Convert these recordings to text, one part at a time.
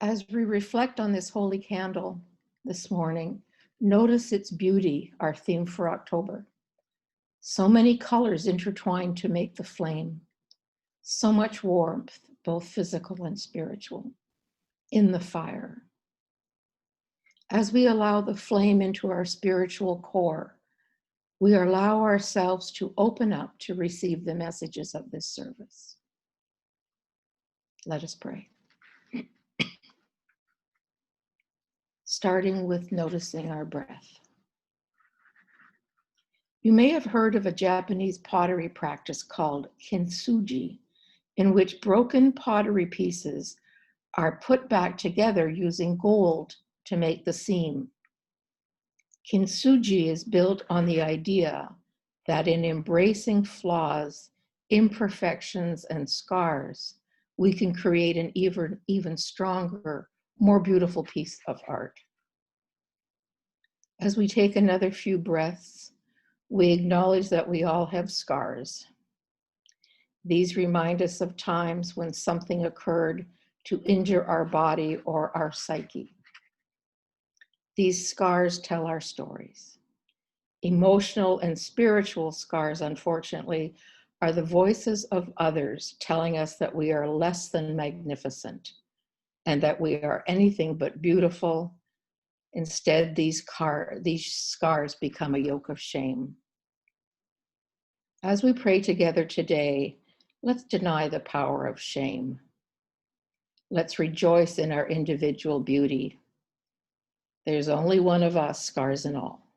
As we reflect on this holy candle this morning, notice its beauty, our theme for October. So many colors intertwined to make the flame. So much warmth, both physical and spiritual, in the fire. As we allow the flame into our spiritual core, we allow ourselves to open up to receive the messages of this service. Let us pray. Starting with noticing our breath. You may have heard of a Japanese pottery practice called kintsugi, in which broken pottery pieces are put back together using gold to make the seam. Kintsugi is built on the idea that in embracing flaws, imperfections, and scars, we can create an even stronger, more beautiful piece of art. As we take another few breaths, we acknowledge that we all have scars. These remind us of times when something occurred to injure our body or our psyche. These scars tell our stories. Emotional and spiritual scars, unfortunately, are the voices of others telling us that we are less than magnificent and that we are anything but beautiful. Instead, these scars become a yoke of shame. As we pray together today, let's deny the power of shame. Let's rejoice in our individual beauty. There's only one of us, scars and all.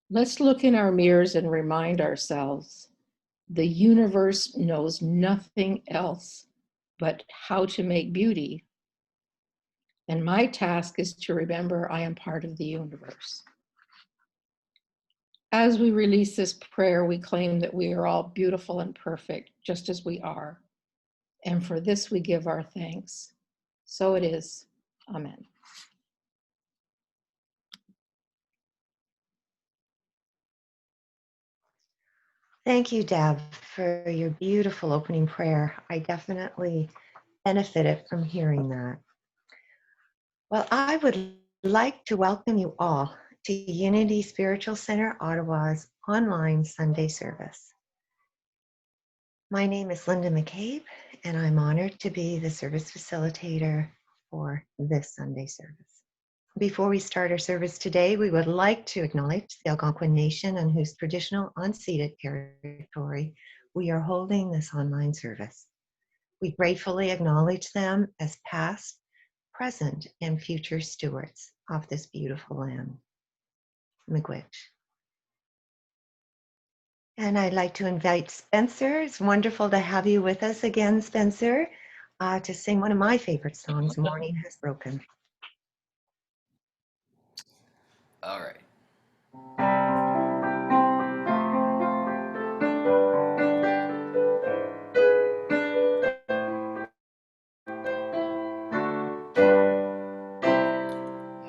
Let's look in our mirrors and remind ourselves the universe knows nothing else but how to make beauty. And my task is to remember I am part of the universe. As we release this prayer, we claim that we are all beautiful and perfect, just as we are. And for this we give our thanks. So it is. Amen. Thank you, Deb, for your beautiful opening prayer. I definitely benefited from hearing that. Well, I would like to welcome you all to Unity Spiritual Center Ottawa's online Sunday service. My name is Linda McCabe, and I'm honored to be the service facilitator for this Sunday service. Before we start our service today, we would like to acknowledge the Algonquin Nation on whose traditional unceded territory we are holding this online service. We gratefully acknowledge them as past, present, and future stewards of this beautiful land. Miigwech. And I'd like to invite Spencer. It's wonderful to have you with us again, Spencer, to sing one of my favorite songs, Morning Has Broken. All right.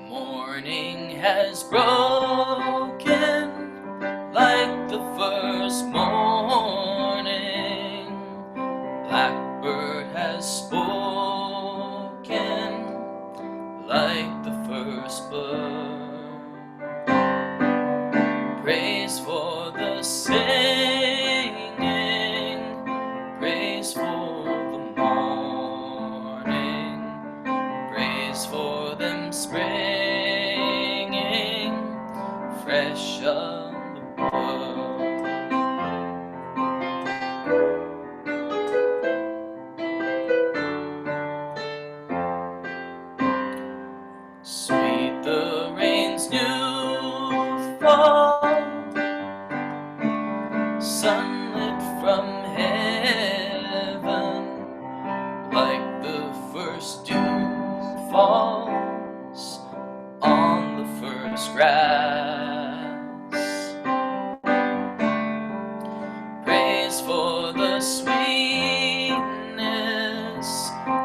Morning has broken like the first morning. Blackbird has spoken like the first bird. Praise for the singing, praise for the morning, praise for them springing fresh of the world. Sweet the rain's new fall, sunlit from heaven, like the first dew falls on the first grass. Praise for the sweetness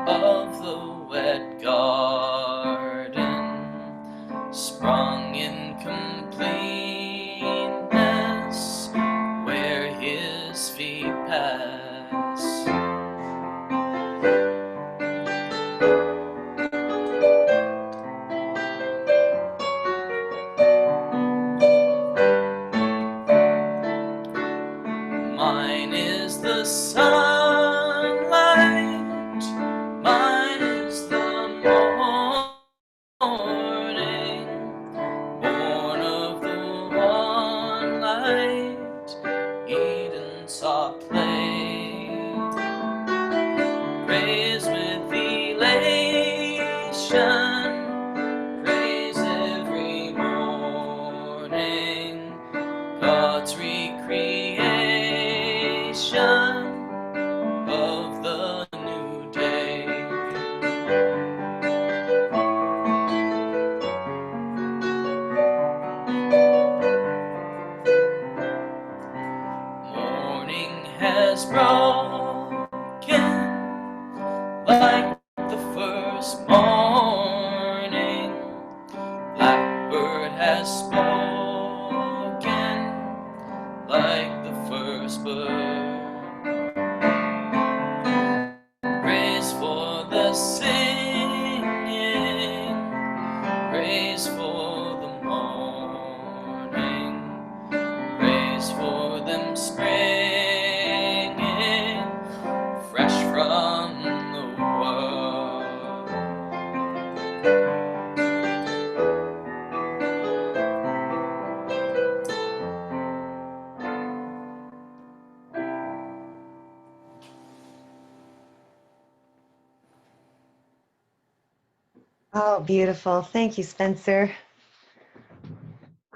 of the wet garden, sprung in completeness where his feet pass. Mine is the sunlight, mine is the morning, born of the one light, Eden's soft play. Praise with elation, praise every morning, God's recreation of the new day. Morning has broken like the first morning. Blackbird has spoken like the first bird. Praise for the singing, praise for the morning, praise for them springing fresh from the world. Oh, beautiful. Thank you, Spencer.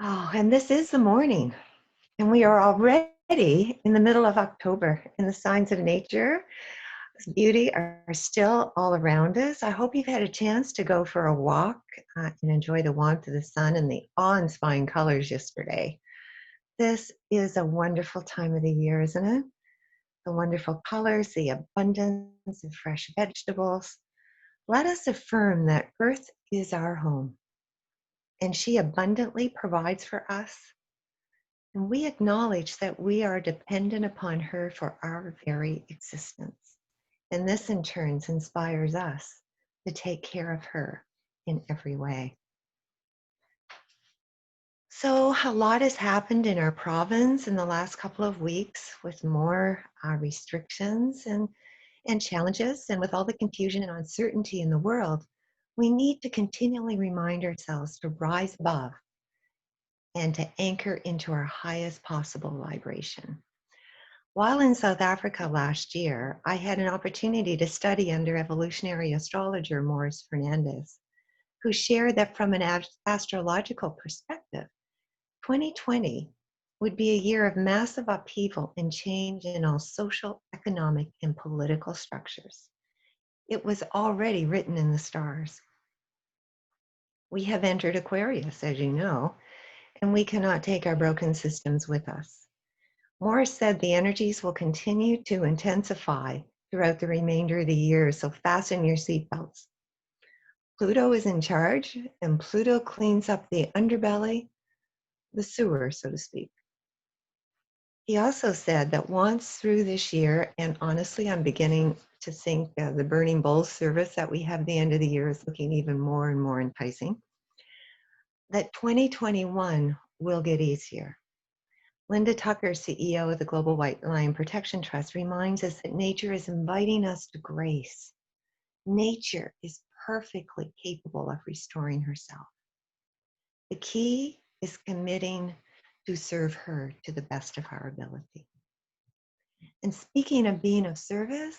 Oh, and this is the morning, and we are already in the middle of October, and the signs of nature, beauty are still all around us. I hope you've had a chance to go for a walk and enjoy the warmth of the sun and the awe-inspiring colors yesterday. This is a wonderful time of the year, isn't it? The wonderful colors, the abundance of fresh vegetables. Let us affirm that Earth is our home, and she abundantly provides for us. And we acknowledge that we are dependent upon her for our very existence. And this in turn inspires us to take care of her in every way. So a lot has happened in our province in the last couple of weeks with more restrictions and challenges, and with all the confusion and uncertainty in the world, we need to continually remind ourselves to rise above and to anchor into our highest possible vibration. While in South Africa last year, I had an opportunity to study under evolutionary astrologer Morris Fernandez, who shared that from an astrological perspective, 2020 would be a year of massive upheaval and change in all social, economic, and political structures. It was already written in the stars. We have entered Aquarius, as you know, and we cannot take our broken systems with us. Morris said the energies will continue to intensify throughout the remainder of the year, so fasten your seatbelts. Pluto is in charge, and Pluto cleans up the underbelly, the sewer, so to speak. He also said that once through this year, and honestly, I'm beginning to think the Burning Bulls service that we have at the end of the year is looking even more and more enticing, that 2021 will get easier. Linda Tucker, CEO of the Global White Lion Protection Trust, reminds us that nature is inviting us to grace. Nature is perfectly capable of restoring herself. The key is committing to serve her to the best of our ability. And speaking of being of service,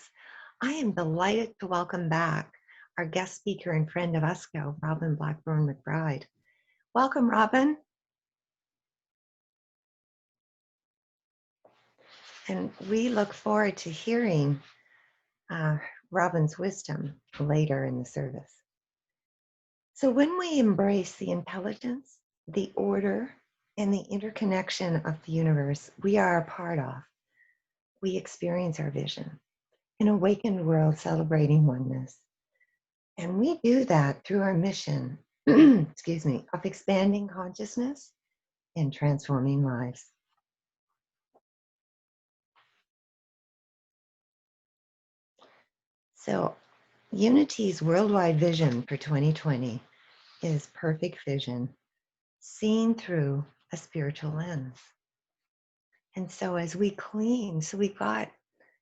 I am delighted to welcome back our guest speaker and friend of USCO, Robin Blackburn McBride. Welcome, Robin. And we look forward to hearing Robin's wisdom later in the service. So when we embrace the intelligence, the order, and the interconnection of the universe we are a part of, we experience our vision, an awakened world celebrating oneness. And we do that through our mission, excuse me, of expanding consciousness and transforming lives. So Unity's worldwide vision for 2020 is perfect vision, seen through a spiritual lens. And so as we clean, so we've got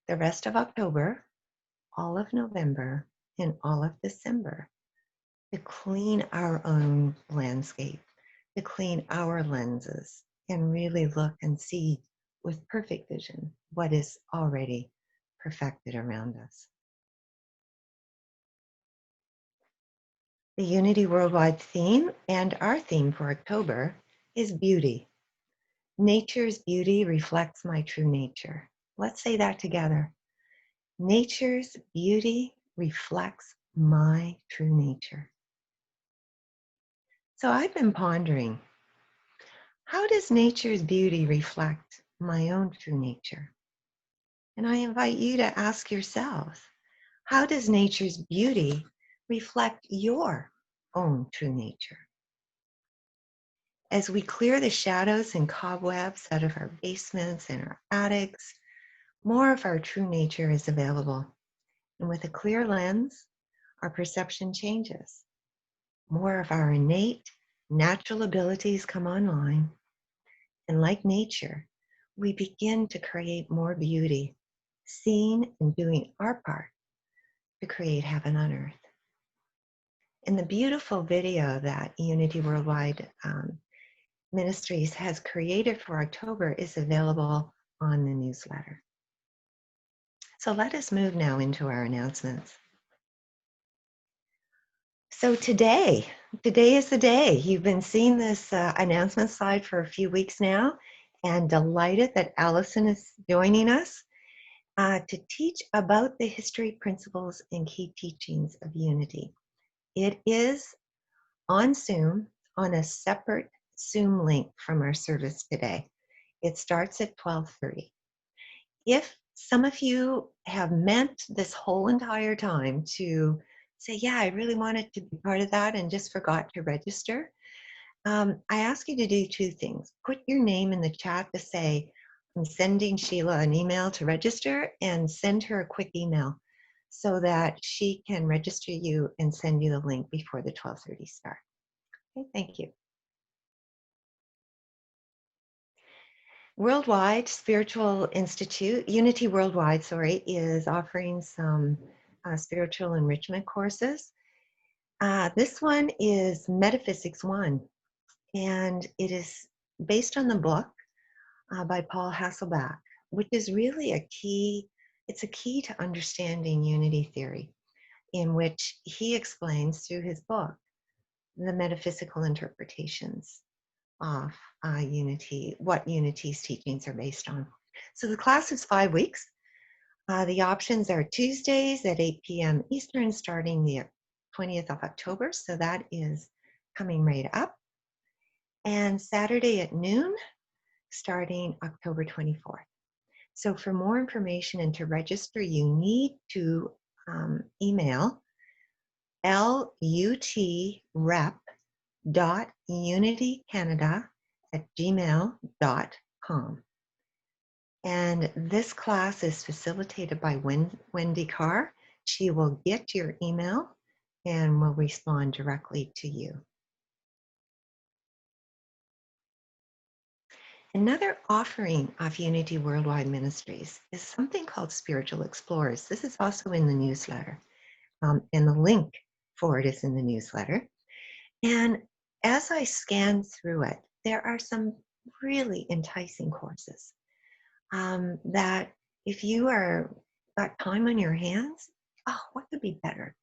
the rest of October, all of November, and all of December to clean our own landscape, to clean our lenses, and really look and see with perfect vision what is already perfected around us. The Unity Worldwide theme and our theme for October is beauty. Nature's beauty reflects my true nature. Let's say that together. Nature's beauty reflects my true nature. So I've been pondering, how does nature's beauty reflect my own true nature? And I invite you to ask yourself, how does nature's beauty reflect your own true nature? As we clear the shadows and cobwebs out of our basements and our attics, more of our true nature is available. And with a clear lens, our perception changes. More of our innate, natural abilities come online. And like nature, we begin to create more beauty, seeing and doing our part to create heaven on earth. And the beautiful video that Unity Worldwide Ministries has created for October is available on the newsletter. So let us move now into our announcements. So today is the day. You've been seeing this announcement slide for a few weeks now, and delighted that Allison is joining us to teach about the history, principles, and key teachings of unity. It is on Zoom, on a separate Zoom link from our service today. It starts at 12:30. If some of you have meant this whole entire time to say, yeah, I really wanted to be part of that and just forgot to register, I ask you to do two things. Put your name in the chat to say, I'm sending Sheila an email to register, and send her a quick email so that she can register you and send you the link before the 12:30 start. Okay, thank you. Worldwide Spiritual Institute, Unity Worldwide, is offering some spiritual enrichment courses. This one is Metaphysics 1, and it is based on the book by Paul Hasselbeck, which is really it's a key to understanding unity theory, in which he explains through his book the metaphysical interpretations of unity, what unity's teachings are based on. So the class is 5 weeks. The options are Tuesdays at 8 p.m. Eastern, starting the 20th of October. So that is coming right up. And Saturday at noon, starting October 24th. So for more information and to register, you need to email lutrep.unitycanada@gmail.com. And this class is facilitated by Wendy Carr. She will get your email and will respond directly to you. Another offering of Unity Worldwide Ministries is something called Spiritual Explorers. This is also in the newsletter, and the link for it is in the newsletter. And as I scan through it, there are some really enticing courses that if you got time on your hands, what could be better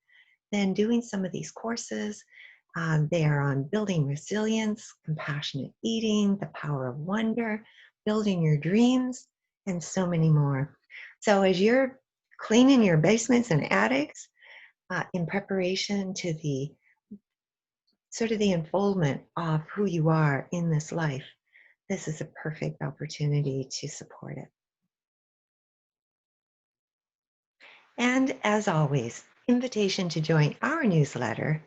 than doing some of these courses? They are on building resilience, compassionate eating, the power of wonder, building your dreams, and so many more. So as you're cleaning your basements and attics in preparation to the unfoldment of who you are in this life, this is a perfect opportunity to support it. And as always, invitation to join our newsletter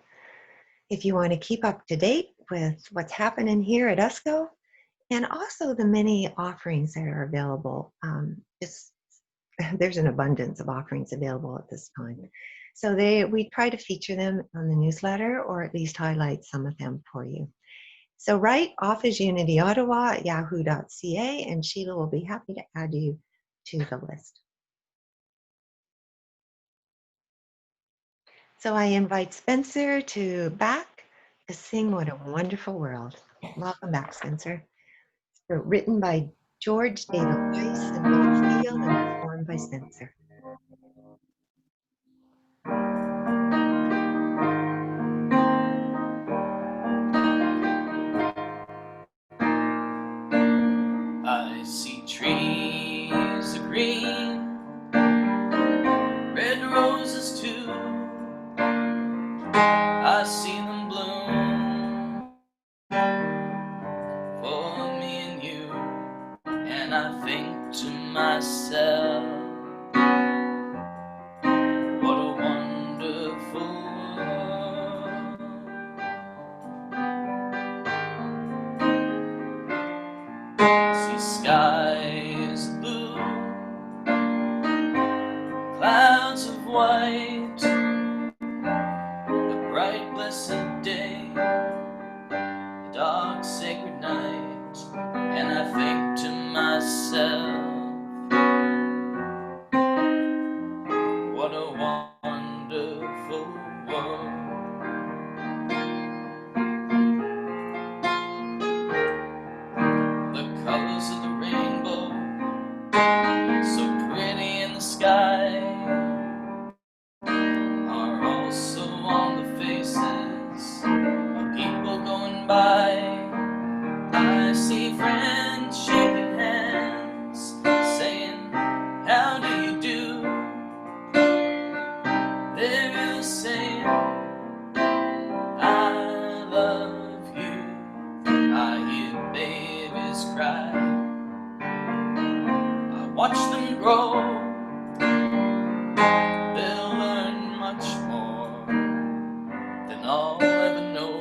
if you want to keep up to date with what's happening here at USCO, and also the many offerings that are available. There's an abundance of offerings available at this time. So we try to feature them on the newsletter, or at least highlight some of them for you. So write officeunityottawa@yahoo.ca, and Sheila will be happy to add you to the list. So I invite Spencer back to sing What a Wonderful World. Welcome back, Spencer. It's written by George David Weiss and Bill Field and performed by Spencer. I see trees of green, red roses too. I see them bloom for me and you. And I think to myself, what a wonderful world. See skies blue, clouds of white, the bright blessed day, the dark sacred night. And I think to myself, what a wonderful world. The colors of the rainbow, so pretty in the sky, are also on the faces of people going by. I see friends shaking hands, saying, how do you do? They're saying, I love you. I hear babies cry, I watch them grow. They'll learn much more than I'll ever know.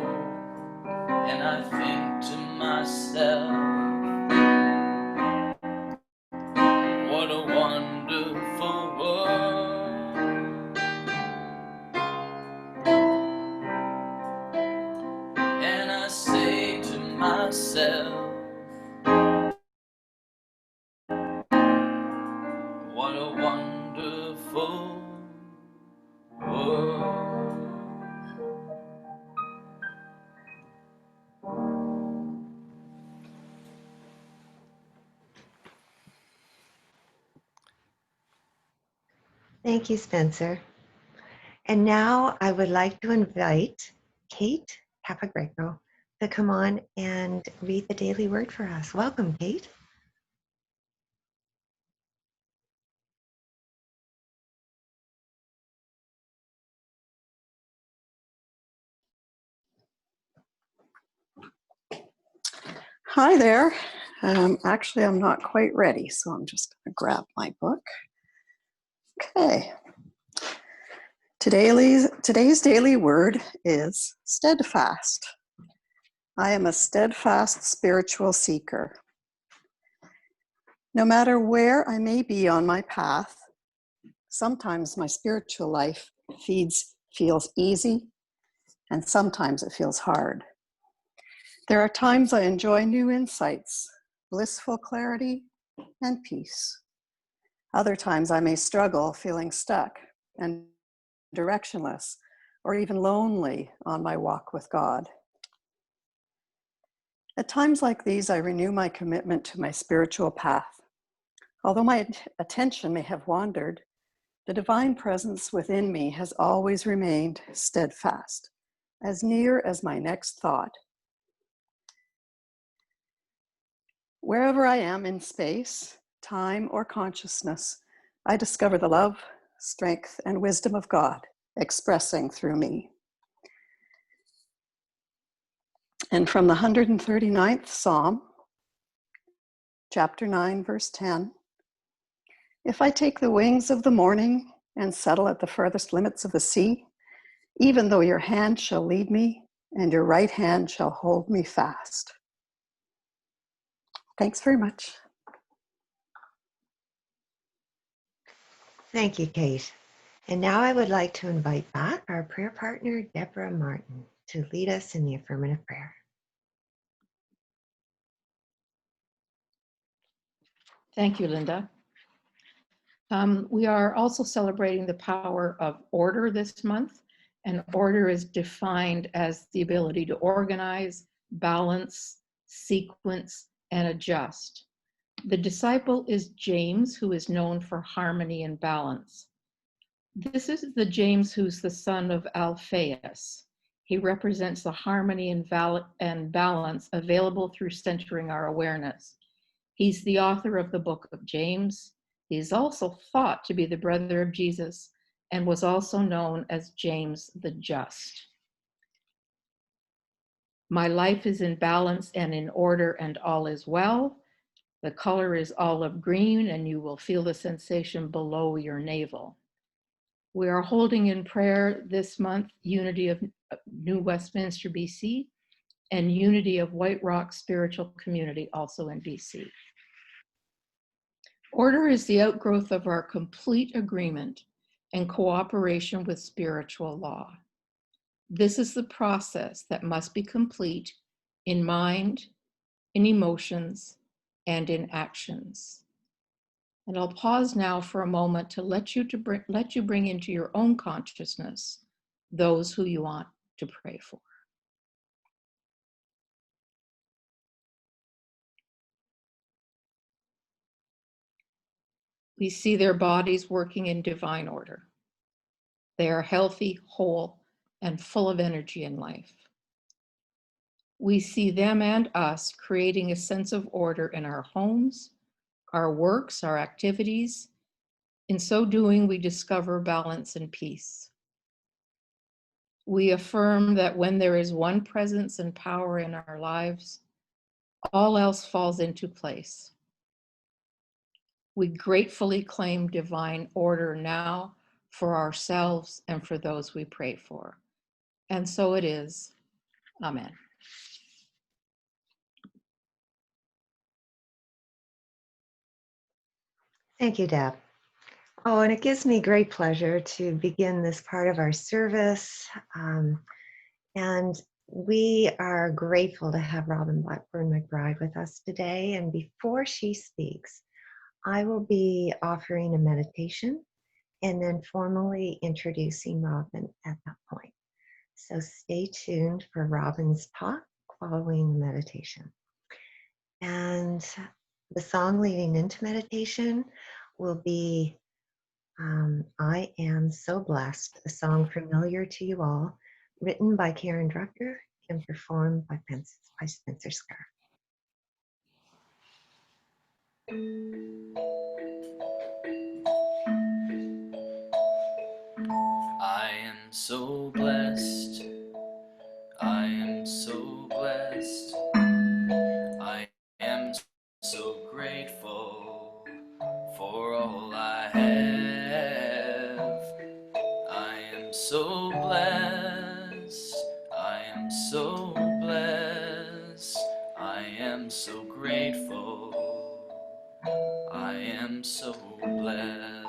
And I think to myself, what a wonderful world. And I say to myself, what a wonderful world. Thank you, Spencer. And now I would like to invite Kate Capagreco to come on and read the daily word for us. Welcome, Kate. Hi there. Actually, I'm not quite ready, so I'm just going to grab my book. Okay. Today's daily word is steadfast. I am a steadfast spiritual seeker. No matter where I may be on my path, sometimes my spiritual life feels easy, and sometimes it feels hard. There are times I enjoy new insights, blissful clarity, and peace. Other times I may struggle feeling stuck and directionless, or even lonely on my walk with God. At times like these, I renew my commitment to my spiritual path. Although my attention may have wandered, the divine presence within me has always remained steadfast, as near as my next thought. Wherever I am in space, time, or consciousness, I discover the love, strength, and wisdom of God expressing through me. And from the 139th Psalm, chapter 9, verse 10, if I take the wings of the morning and settle at the furthest limits of the sea, even though your hand shall lead me and your right hand shall hold me fast. Thanks very much. Thank you, Kate. And now I would like to invite back our prayer partner, Deborah Martin, to lead us in the affirmative prayer. Thank you, Linda. We are also celebrating the power of order this month, and order is defined as the ability to organize, balance, sequence, and adjust. The disciple is James, who is known for harmony and balance. This is the James who's the son of Alphaeus. He represents the harmony and balance available through centering our awareness. He's the author of the book of James. He is also thought to be the brother of Jesus and was also known as James the Just. My life is in balance and in order, and all is well. The color is olive green, and you will feel the sensation below your navel. We are holding in prayer this month Unity of New Westminster, BC, and Unity of White Rock Spiritual Community, also in BC. Order is the outgrowth of our complete agreement and cooperation with spiritual law. This is the process that must be complete in mind, in emotions, and in actions. And I'll pause now for a moment to let you bring into your own consciousness those who you want to pray for. We see their bodies working in divine order. They are healthy, whole, and full of energy in life. We see them and us creating a sense of order in our homes, our works, our activities. In so doing, we discover balance and peace. We affirm that when there is one presence and power in our lives, all else falls into place. We gratefully claim divine order now for ourselves and for those we pray for. And so it is. Amen. Thank you, Deb. Oh, and it gives me great pleasure to begin this part of our service. And we are grateful to have Robin Blackburn McBride with us today. And before she speaks, I will be offering a meditation and then formally introducing Robin at that point. So stay tuned for Robin's talk following the meditation. And the song leading into meditation will be I Am So Blessed, a song familiar to you all, written by Karen Drucker and performed by Spencer Scar. I am so blessed. I am so blessed. I am so grateful for all I have. I am so blessed. I am so blessed. I am so grateful. I am so blessed.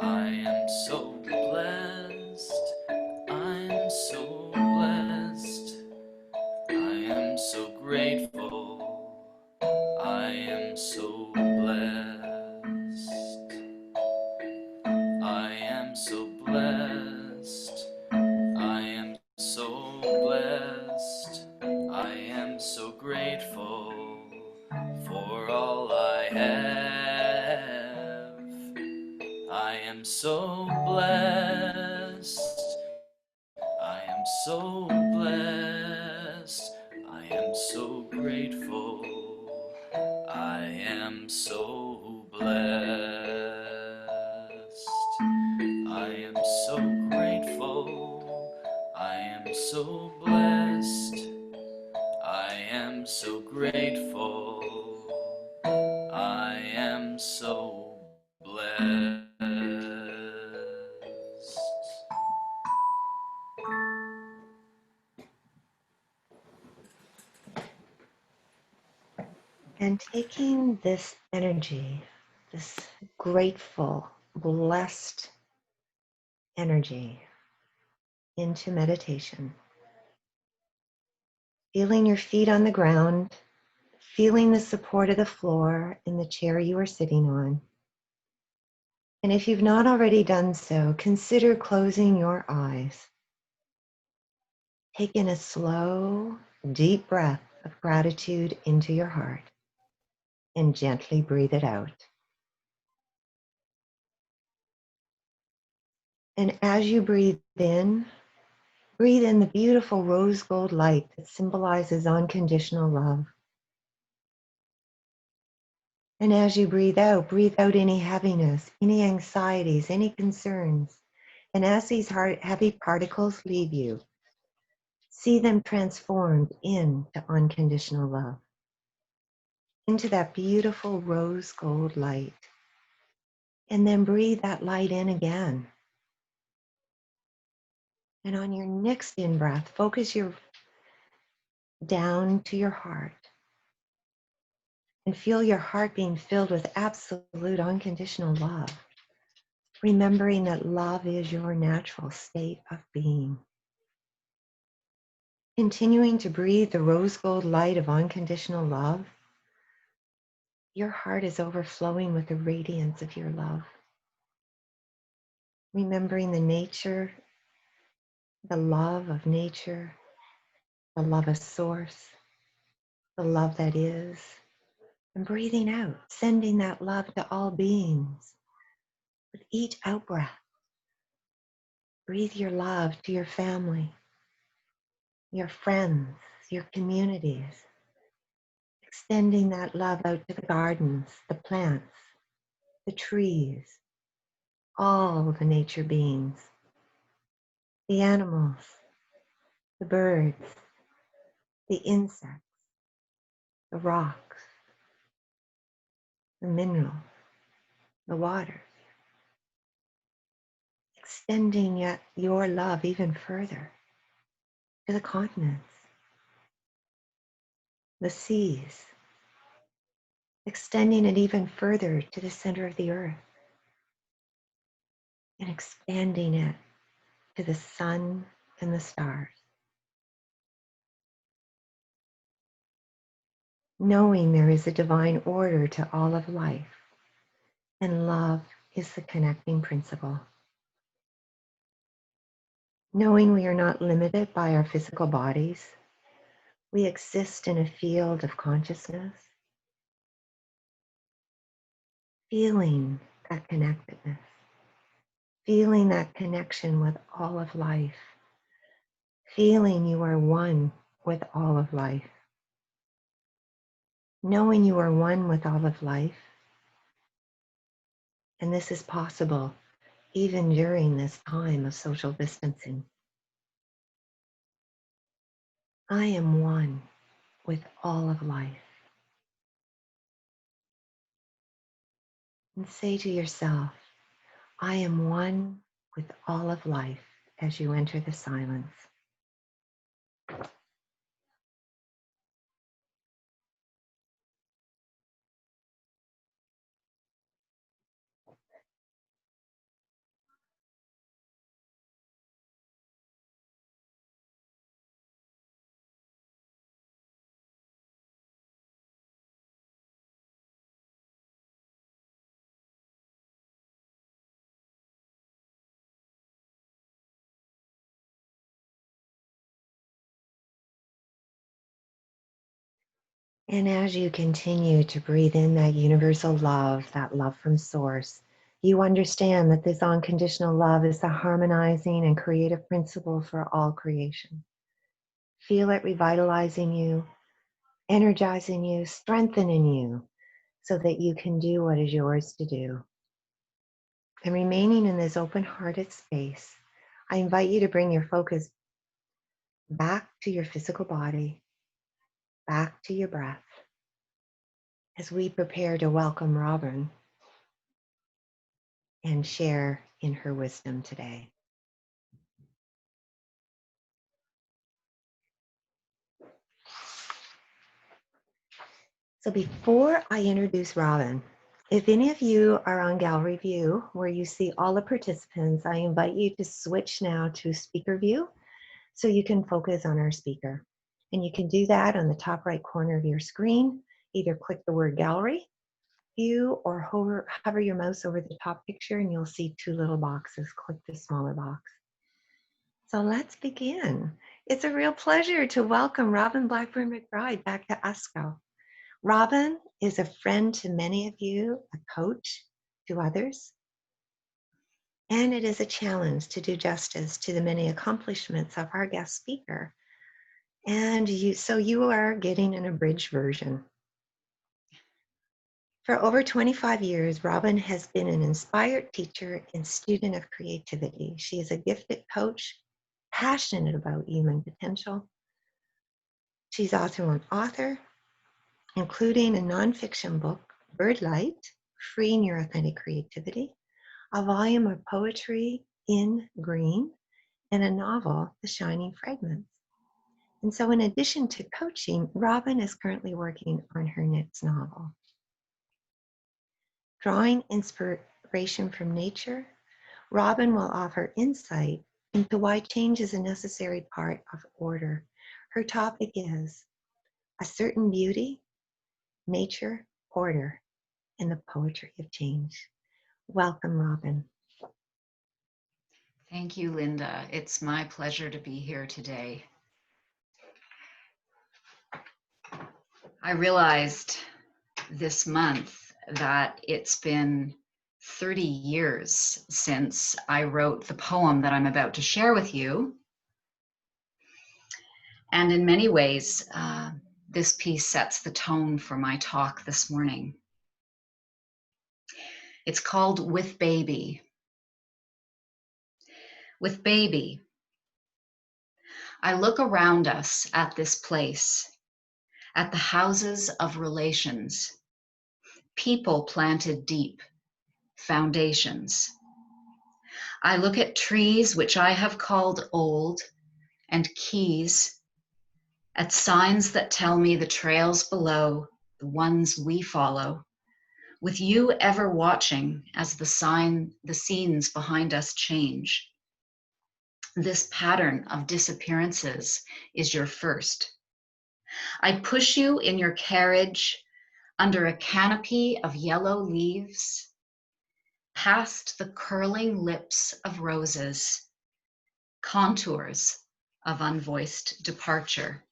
I am so blessed. I'm so blessed. I am so grateful. I am so blessed. I am so blessed. I am so blessed. I am so grateful for all I have. I am so blessed. I am so blessed. I am so grateful. I am so blessed. I am so grateful. I am so blessed. I am so grateful. I am so blessed. And taking this energy, this grateful, blessed energy into meditation, feeling your feet on the ground, feeling the support of the floor in the chair you are sitting on. And if you've not already done so, consider closing your eyes. Take in a slow, deep breath of gratitude into your heart and gently breathe it out. And as you breathe in the beautiful rose gold light that symbolizes unconditional love. And as you breathe out any heaviness, any anxieties, any concerns. And as these heavy particles leave you, see them transformed into unconditional love, into that beautiful rose gold light. And then breathe that light in again. And on your next in-breath, focus your down to your heart. And feel your heart being filled with absolute unconditional love. Remembering that love is your natural state of being. Continuing to breathe the rose gold light of unconditional love, your heart is overflowing with the radiance of your love. Remembering the nature, the love of nature, the love of source, the love that is, and breathing out, sending that love to all beings. With each out-breath, breathe your love to your family, your friends, your communities, extending that love out to the gardens, the plants, the trees, all the nature beings, the animals, the birds, the insects, the rocks, the minerals, the waters, extending yet your love even further to the continents, the seas, extending it even further to the center of the earth, and expanding it to the sun and the stars. Knowing there is a divine order to all of life, and love is the connecting principle. Knowing we are not limited by our physical bodies, we exist in a field of consciousness, feeling that connectedness, feeling that connection with all of life, feeling you are one with all of life. Knowing you are one with all of life, and this is possible even during this time of social distancing. I am one with all of life. And say to yourself, I am one with all of life as you enter the silence. And as you continue to breathe in that universal love, that love from source, you understand that this unconditional love is the harmonizing and creative principle for all creation. Feel it revitalizing you, energizing you, strengthening you, so that you can do what is yours to do. And remaining in this open-hearted space, I invite you to bring your focus back to your physical body, back to your breath, as we prepare to welcome Robin and share in her wisdom today. So before I introduce Robin, if any of you are on gallery view where you see all the participants, I invite you to switch now to speaker view so you can focus on our speaker. And you can do that on the top right corner of your screen. Either click the word gallery view or hover your mouse over the top picture and you'll see two little boxes. Click the smaller box. So let's begin. It's a real pleasure to welcome Robin Blackburn McBride back to USCO. Robin is a friend to many of you, a coach to others, and it is a challenge to do justice to the many accomplishments of our guest speaker. And so you are getting an abridged version. For over 25 years, Robin has been an inspired teacher and student of creativity. She is a gifted coach, passionate about human potential. She's also an author, including a nonfiction book, Birdlight, Freeing Your Authentic Creativity, a volume of poetry in green, and a novel, The Shining Fragments. And so in addition to coaching, Robin is currently working on her next novel. Drawing inspiration from nature, Robin will offer insight into why change is a necessary part of order. Her topic is a certain beauty, nature, order, and the poetry of change. Welcome, Robin. Thank you, Linda. It's my pleasure to be here today. I realized this month that it's been 30 years since I wrote the poem that I'm about to share with you. And in many ways, this piece sets the tone for my talk this morning. It's called With Baby. With baby, I look around us at this place, at the houses of relations, people planted deep, foundations. I look at trees which I have called old and keys, at signs that tell me the trails below, the ones we follow, with you ever watching as the scenes behind us change. This pattern of disappearances is your first. I push you in your carriage under a canopy of yellow leaves, past the curling lips of roses, contours of unvoiced departure.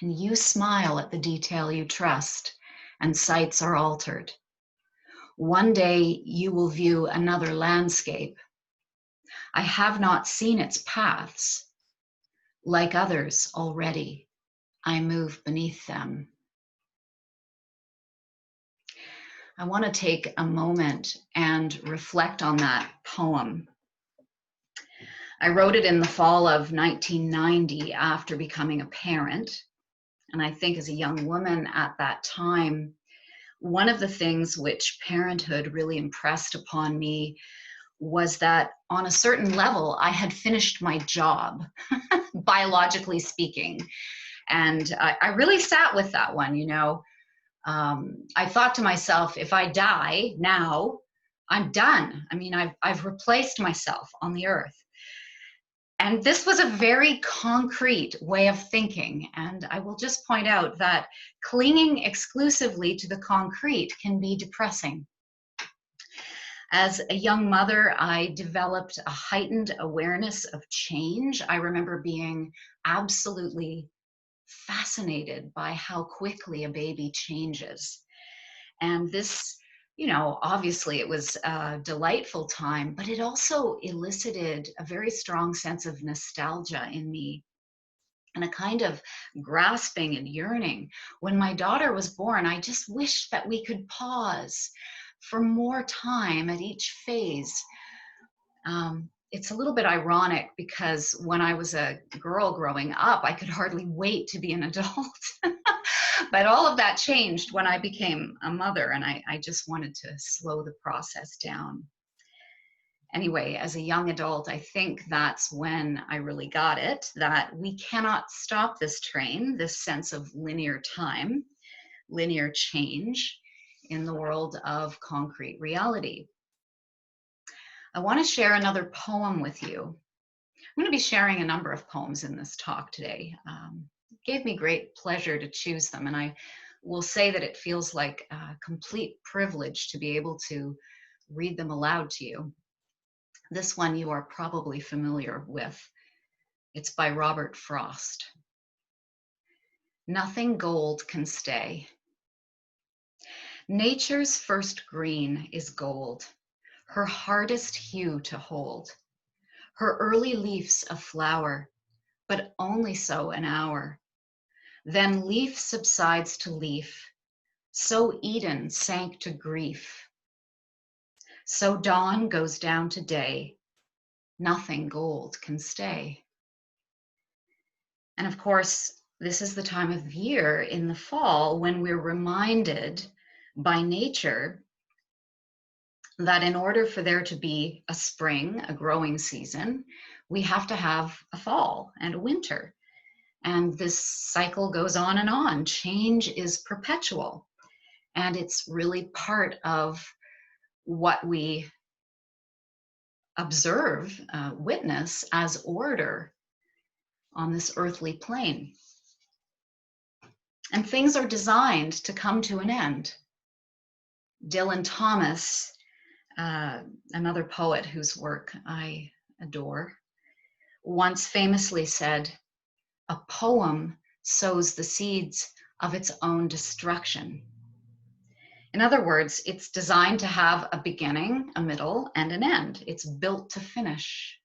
And you smile at the detail you trust, and sights are altered. One day you will view another landscape. I have not seen its paths. Like others already, I move beneath them. I want to take a moment and reflect on that poem. I wrote it in the fall of 1990 after becoming a parent. And I think as a young woman at that time, one of the things which parenthood really impressed upon me was that on a certain level, I had finished my job, biologically speaking. And I really sat with that one, you know. I thought to myself, if I die now, I'm done. I mean, I've replaced myself on the earth. And this was a very concrete way of thinking. And I will just point out that clinging exclusively to the concrete can be depressing. As a young mother, I developed a heightened awareness of change. I remember being absolutely fascinated by how quickly a baby changes. And this, you know, obviously it was a delightful time, but it also elicited a very strong sense of nostalgia in me and a kind of grasping and yearning. When my daughter was born, I just wished that we could pause for more time at each phase. It's a little bit ironic because when I was a girl growing up, I could hardly wait to be an adult. But all of that changed when I became a mother, and I just wanted to slow the process down. Anyway, as a young adult, I think that's when I really got it, that we cannot stop this train, this sense of linear time, linear change in the world of concrete reality. I want to share another poem with you. I'm going to be sharing a number of poems in this talk today. It gave me great pleasure to choose them, and I will say that it feels like a complete privilege to be able to read them aloud to you. This one you are probably familiar with. It's by Robert Frost. Nothing gold can stay. Nature's first green is gold, her hardest hue to hold. Her early leaves a flower, but only so an hour. Then leaf subsides to leaf, so Eden sank to grief. So dawn goes down to day, nothing gold can stay. And of course, this is the time of year in the fall when we're reminded by nature that in order for there to be a spring, a growing season, we have to have a fall and a winter. And this cycle goes on and on. Change is perpetual. And it's really part of what we observe, witness as order on this earthly plane. And things are designed to come to an end. Dylan Thomas, another poet whose work I adore, once famously said, "A poem sows the seeds of its own destruction." In other words, it's designed to have a beginning, a middle, and an end. It's built to finish.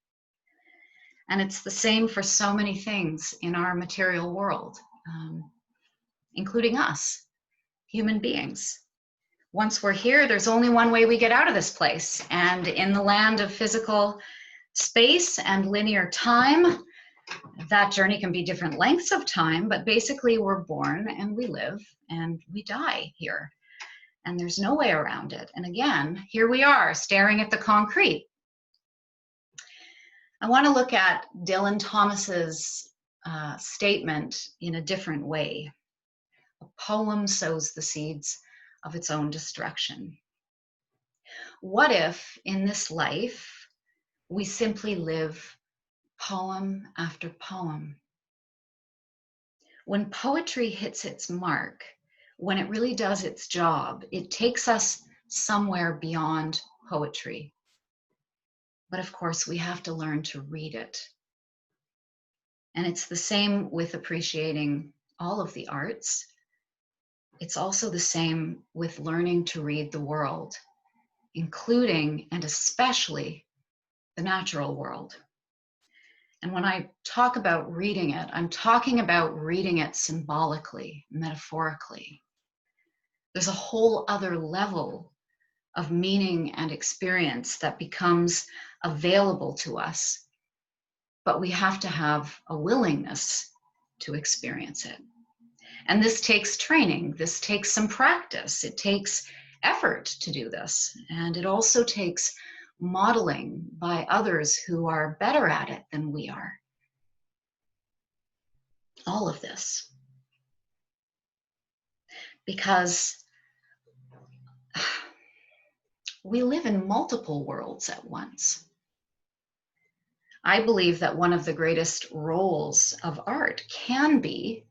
And it's the same for so many things in our material world, including us, human beings. Once we're here, there's only one way we get out of this place. And in the land of physical space and linear time, that journey can be different lengths of time, but basically we're born and we live and we die here. And there's no way around it. And again, here we are staring at the concrete. I want to look at Dylan Thomas's statement in a different way. A poem sows the seeds of its own destruction. What if in this life we simply live poem after poem? When poetry hits its mark, when it really does its job, it takes us somewhere beyond poetry. But of course, we have to learn to read it. And it's the same with appreciating all of the arts. It's also the same with learning to read the world, including and especially the natural world. And when I talk about reading it, I'm talking about reading it symbolically, metaphorically. There's a whole other level of meaning and experience that becomes available to us, but we have to have a willingness to experience it. And this takes training, this takes some practice, it takes effort to do this, and it also takes modeling by others who are better at it than we are. All of this. Because we live in multiple worlds at once. I believe that one of the greatest roles of art can be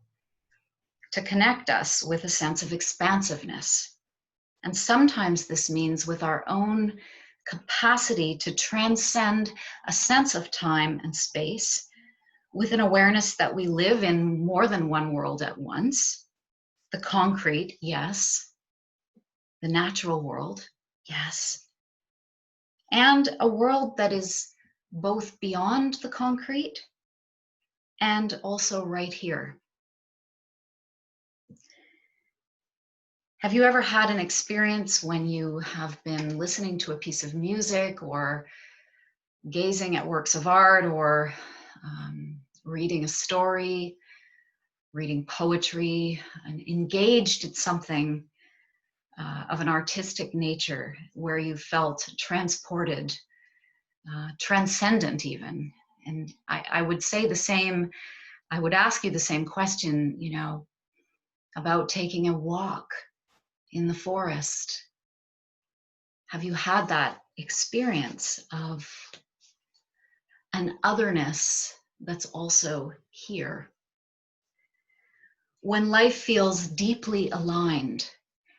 to connect us with a sense of expansiveness. And sometimes this means with our own capacity to transcend a sense of time and space with an awareness that we live in more than one world at once. The concrete, yes. The natural world, yes. And a world that is both beyond the concrete and also right here. Have you ever had an experience when you have been listening to a piece of music or gazing at works of art or reading a story, reading poetry, and engaged in something of an artistic nature where you felt transported, transcendent even? And I would say the same, I would ask you the same question, you know, about taking a walk in the forest. Have you had that experience of an otherness that's also here? when life feels deeply aligned,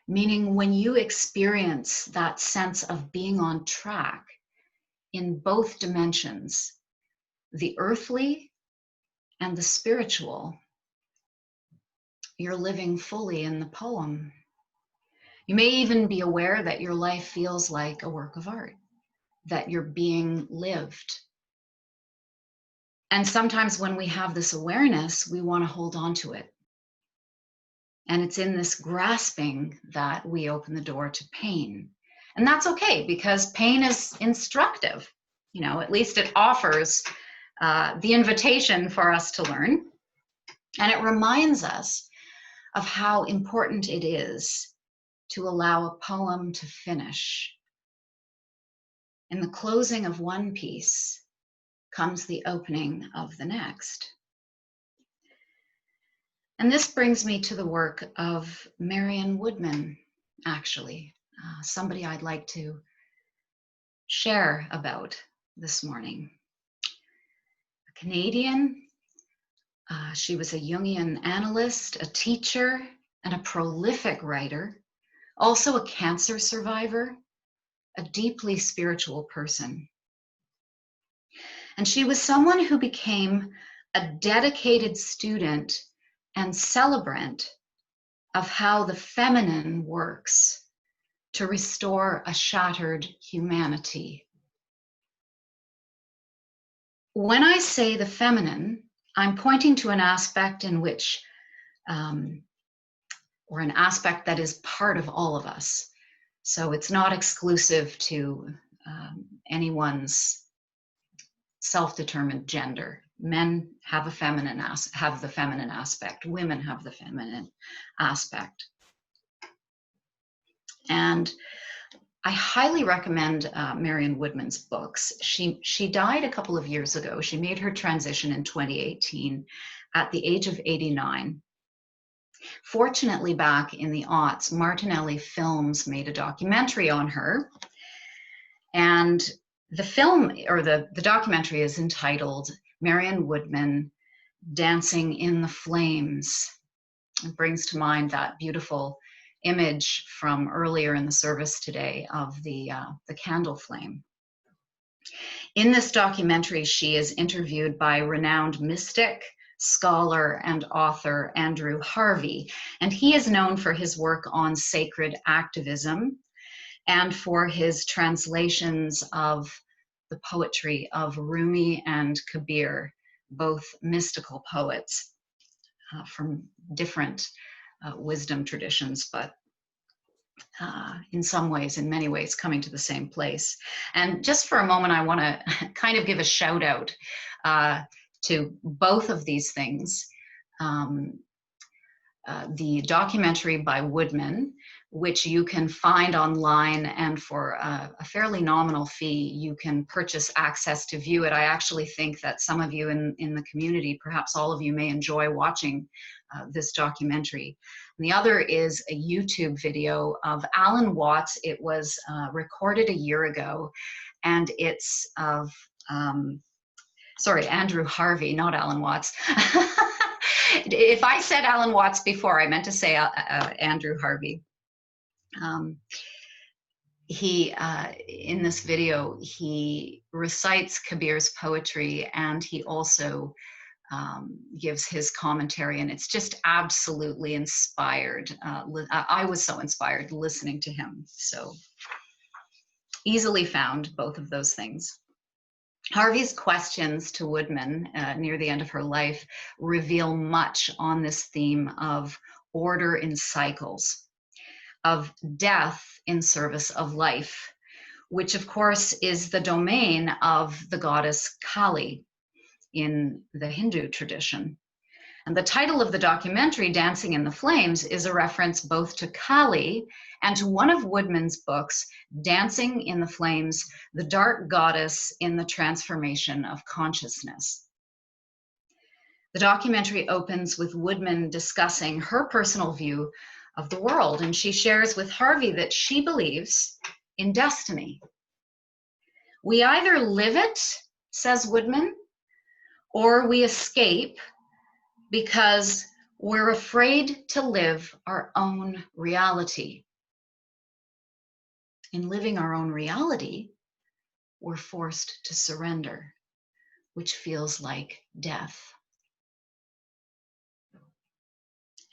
meaning when you experience that sense of being on track in both dimensions, the earthly and the spiritual, you're living fully in the poem. You may even be aware that your life feels like a work of art, that you're being lived. And sometimes when we have this awareness, we want to hold on to it. And it's in this grasping that we open the door to pain. And that's okay, because pain is instructive. You know, at least it offers the invitation for us to learn. And it reminds us of how important it is to allow a poem to finish. In the closing of one piece comes the opening of the next. And this brings me to the work of Marion Woodman, actually, somebody I'd like to share about this morning. A Canadian, she was a Jungian analyst, a teacher, and a prolific writer, also a cancer survivor, a deeply spiritual person. And she was someone who became a dedicated student and celebrant of how the feminine works to restore a shattered humanity. When I say the feminine, I'm pointing to an aspect in which, or an aspect that is part of all of us. So it's not exclusive to anyone's self-determined gender. Men have the feminine aspect. Women have the feminine aspect. And I highly recommend Marion Woodman's books. She died a couple of years ago. She made her transition in 2018 at the age of 89. Fortunately, back in the aughts, Martinelli Films made a documentary on her. And the film, or the documentary, is entitled Marion Woodman, Dancing in the Flames. It brings to mind that beautiful image from earlier in the service today of the candle flame. In this documentary, she is interviewed by renowned mystic, scholar, and author Andrew Harvey, and he is known for his work on sacred activism and for his translations of the poetry of Rumi and Kabir, both mystical poets from different wisdom traditions, but in some ways, in many ways, coming to the same place. And just for a moment, I want to kind of give a shout out to both of these things. The documentary by Woodman, which you can find online, and for a fairly nominal fee, you can purchase access to view it. I actually think that some of you in the community, perhaps all of you, may enjoy watching this documentary. And the other is a YouTube video of Alan Watts. It was recorded a year ago, and it's of, sorry, Andrew Harvey, not Alan Watts. If I said Alan Watts before, I meant to say Andrew Harvey. In this video, he recites Kabir's poetry, and he also gives his commentary, and it's just absolutely inspired. I was so inspired listening to him. So easily found, both of those things. Harvey's questions to Woodman near the end of her life reveal much on this theme of order in cycles, of death in service of life, which of course is the domain of the goddess Kali in the Hindu tradition. And the title of the documentary, Dancing in the Flames, is a reference both to Kali and to one of Woodman's books, Dancing in the Flames, the Dark Goddess in the Transformation of Consciousness. The documentary opens with Woodman discussing her personal view of the world, and she shares with Harvey that she believes in destiny. We either live it, says Woodman, or we escape because We're afraid to live our own reality. In living our own reality, we're forced to surrender, which feels like death.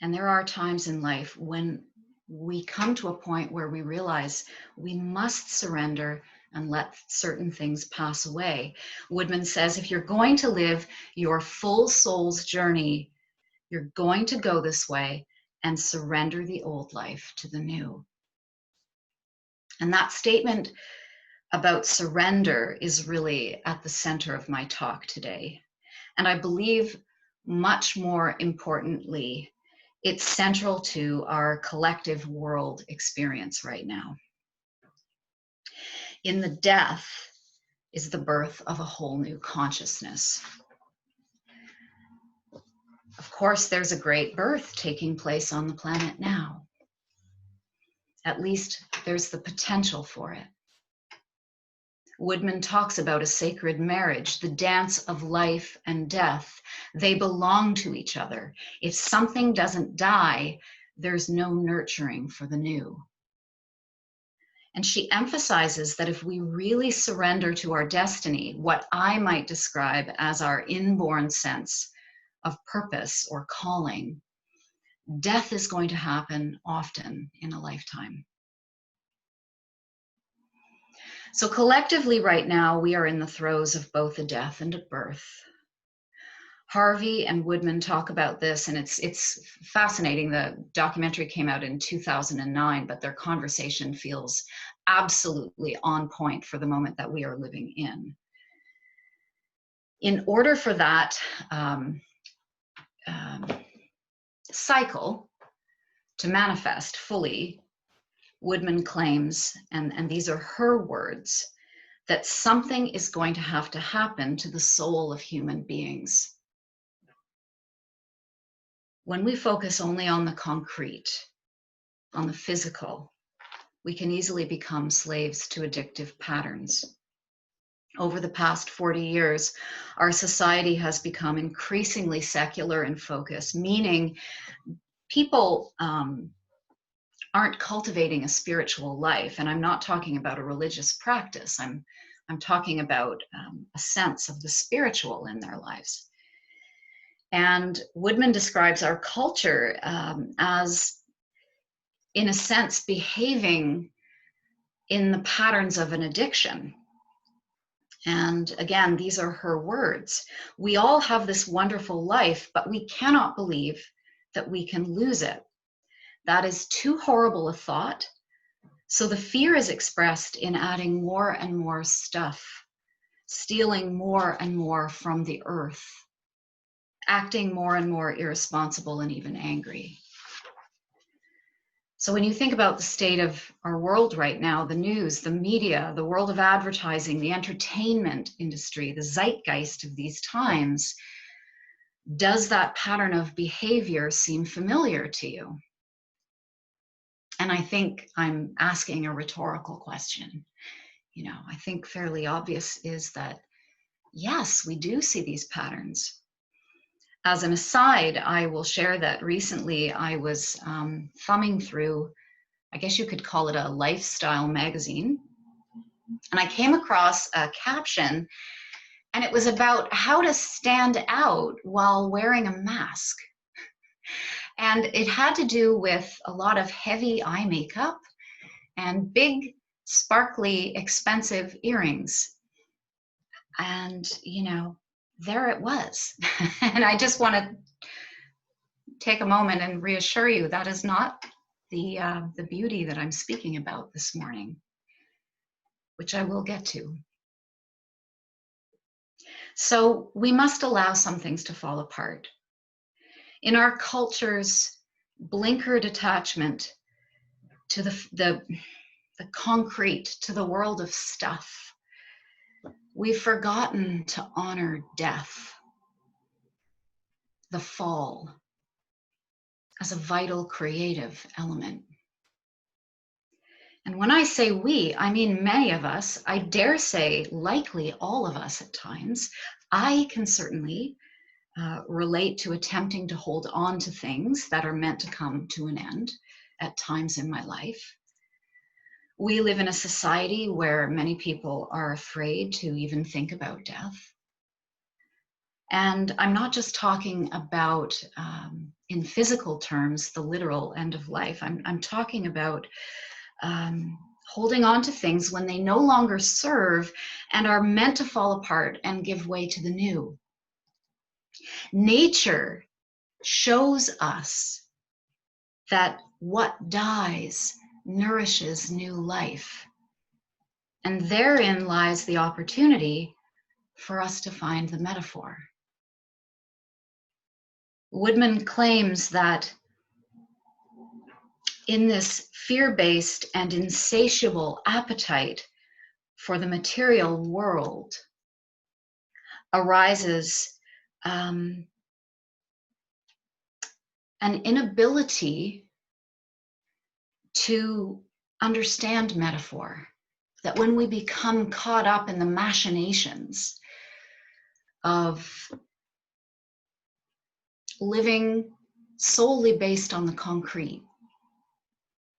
And there are times in life when we come to a point where we realize we must surrender and let certain things pass away. Woodman says, if you're going to live your full soul's journey, you're going to go this way and surrender the old life to the new. And that statement about surrender is really at the center of my talk today. And I believe, much more importantly, it's central to our collective world experience right now. In the death is the birth of a whole new consciousness. Of course, there's a great birth taking place on the planet now. At least there's the potential for it. Woodman talks about a sacred marriage, the dance of life and death. They belong to each other. If something doesn't die, there's no nurturing for the new. And she emphasizes that if we really surrender to our destiny, what I might describe as our inborn sense of purpose or calling, death is going to happen often in a lifetime. So collectively right now, we are in the throes of both a death and a birth. Harvey and Woodman talk about this, and it's fascinating. The documentary came out in 2009, but their conversation feels absolutely on point for the moment that we are living in. In order for that cycle to manifest fully, Woodman claims, and these are her words, that something is going to have to happen to the soul of human beings. When we focus only on the concrete, on the physical, we can easily become slaves to addictive patterns. Over the past 40 years, our society has become increasingly secular in focus, meaning people aren't cultivating a spiritual life. And I'm not talking about a religious practice. I'm talking about a sense of the spiritual in their lives. And Woodman describes our culture as, in a sense, behaving in the patterns of an addiction. And again, these are her words. We all have this wonderful life, but we cannot believe that we can lose it. That is too horrible a thought. So the fear is expressed in adding more and more stuff, stealing more and more from the earth, acting more and more irresponsible and even angry. So when you think about the state of our world right now, the news, the media, the world of advertising, the entertainment industry, the zeitgeist of these times, does that pattern of behavior seem familiar to you? And I think I'm asking a rhetorical question. You know, I think fairly obvious is that, yes, we do see these patterns. As an aside, I will share that recently I was thumbing through, I guess you could call it a lifestyle magazine, and I came across a caption, and it was about how to stand out while wearing a mask. And it had to do with a lot of heavy eye makeup and big, sparkly, expensive earrings. And, you know, there it was. And I just want to take a moment and reassure you that is not the beauty that I'm speaking about this morning, which I will get to. So we must allow some things to fall apart. In our culture's blinkered attachment to the concrete, to the world of stuff, we've forgotten to honor death, the fall, as a vital creative element. And when I say we, I mean many of us. I dare say likely all of us at times. I can certainly relate to attempting to hold on to things that are meant to come to an end at times in my life. We live in a society where many people are afraid to even think about death. And I'm not just talking about, in physical terms, the literal end of life. I'm talking about holding on to things when they no longer serve and are meant to fall apart and give way to the new. Nature shows us that what dies nourishes new life. And therein lies the opportunity for us to find the metaphor. Woodman claims that in this fear-based and insatiable appetite for the material world arises an inability to understand metaphor. That when we become caught up in the machinations of living solely based on the concrete,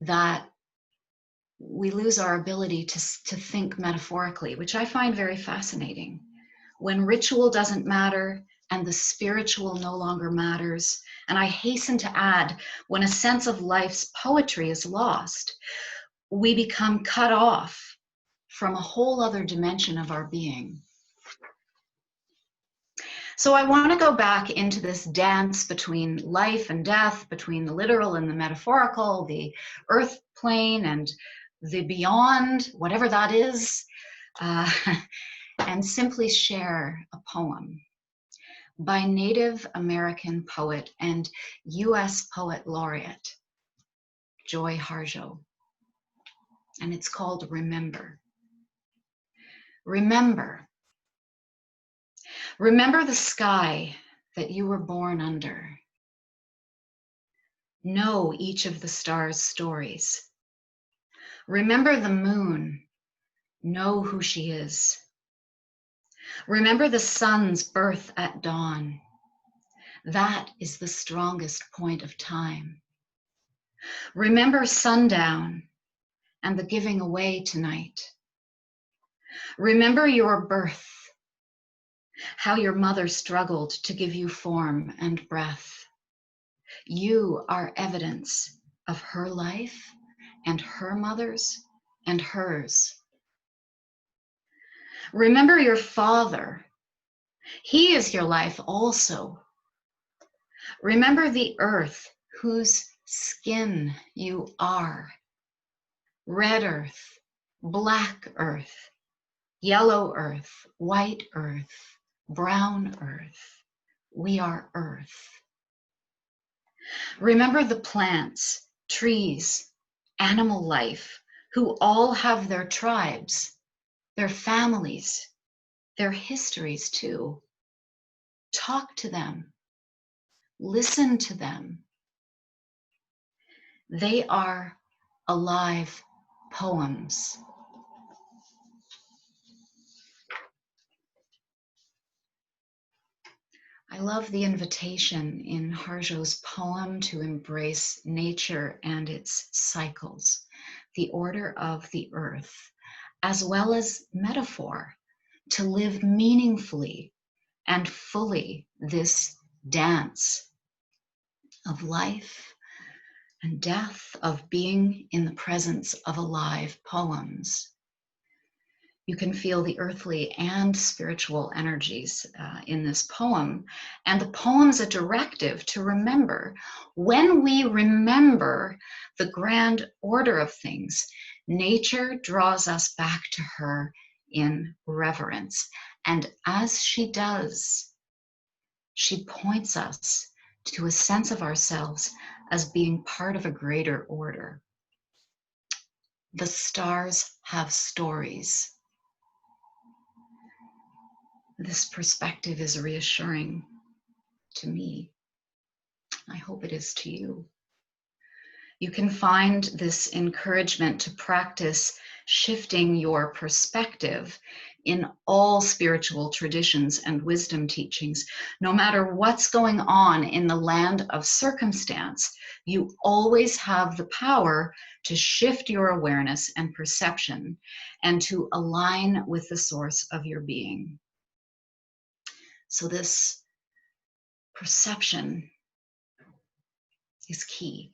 that we lose our ability to think metaphorically, which I find very fascinating. When ritual doesn't matter and the spiritual no longer matters, and I hasten to add, when a sense of life's poetry is lost, we become cut off from a whole other dimension of our being. So I want to go back into this dance between life and death, between the literal and the metaphorical, the earth plane and the beyond, whatever that is, and simply share a poem by Native American poet and US poet laureate, Joy Harjo. And it's called Remember. Remember. Remember the sky that you were born under. Know each of the stars' stories. Remember the moon. Know who she is. Remember the sun's birth at dawn. That is the strongest point of time. Remember sundown and the giving away tonight. Remember your birth, how your mother struggled to give you form and breath. You are evidence of her life and her mother's and hers. Remember your father. He is your life also. Remember the earth whose skin you are. Red earth, black earth, yellow earth, white earth, brown earth. We are earth. Remember the plants, trees, animal life, who all have their tribes, their families, their histories too. Talk to them. Listen to them. They are alive poems. I love the invitation in Harjo's poem to embrace nature and its cycles, the order of the earth, as well as metaphor, to live meaningfully and fully this dance of life and death, of being in the presence of alive poems. You can feel the earthly and spiritual energies in this poem. And the poem's a directive to remember. When we remember the grand order of things, nature draws us back to her in reverence. And as she does, she points us to a sense of ourselves as being part of a greater order. The stars have stories. This perspective is reassuring to me. I hope it is to you. You can find this encouragement to practice shifting your perspective in all spiritual traditions and wisdom teachings. No matter what's going on in the land of circumstance, you always have the power to shift your awareness and perception and to align with the source of your being. So this perception is key.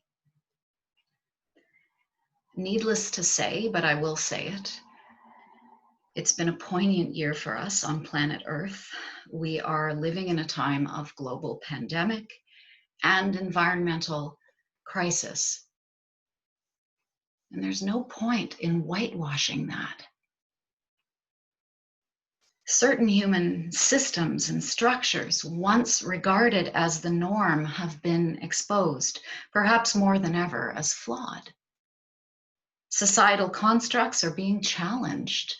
Needless to say, but I will say it, it's been a poignant year for us on planet Earth. We are living in a time of global pandemic and environmental crisis. And there's no point in whitewashing that. Certain human systems and structures, once regarded as the norm, have been exposed, perhaps more than ever, as flawed. Societal constructs are being challenged.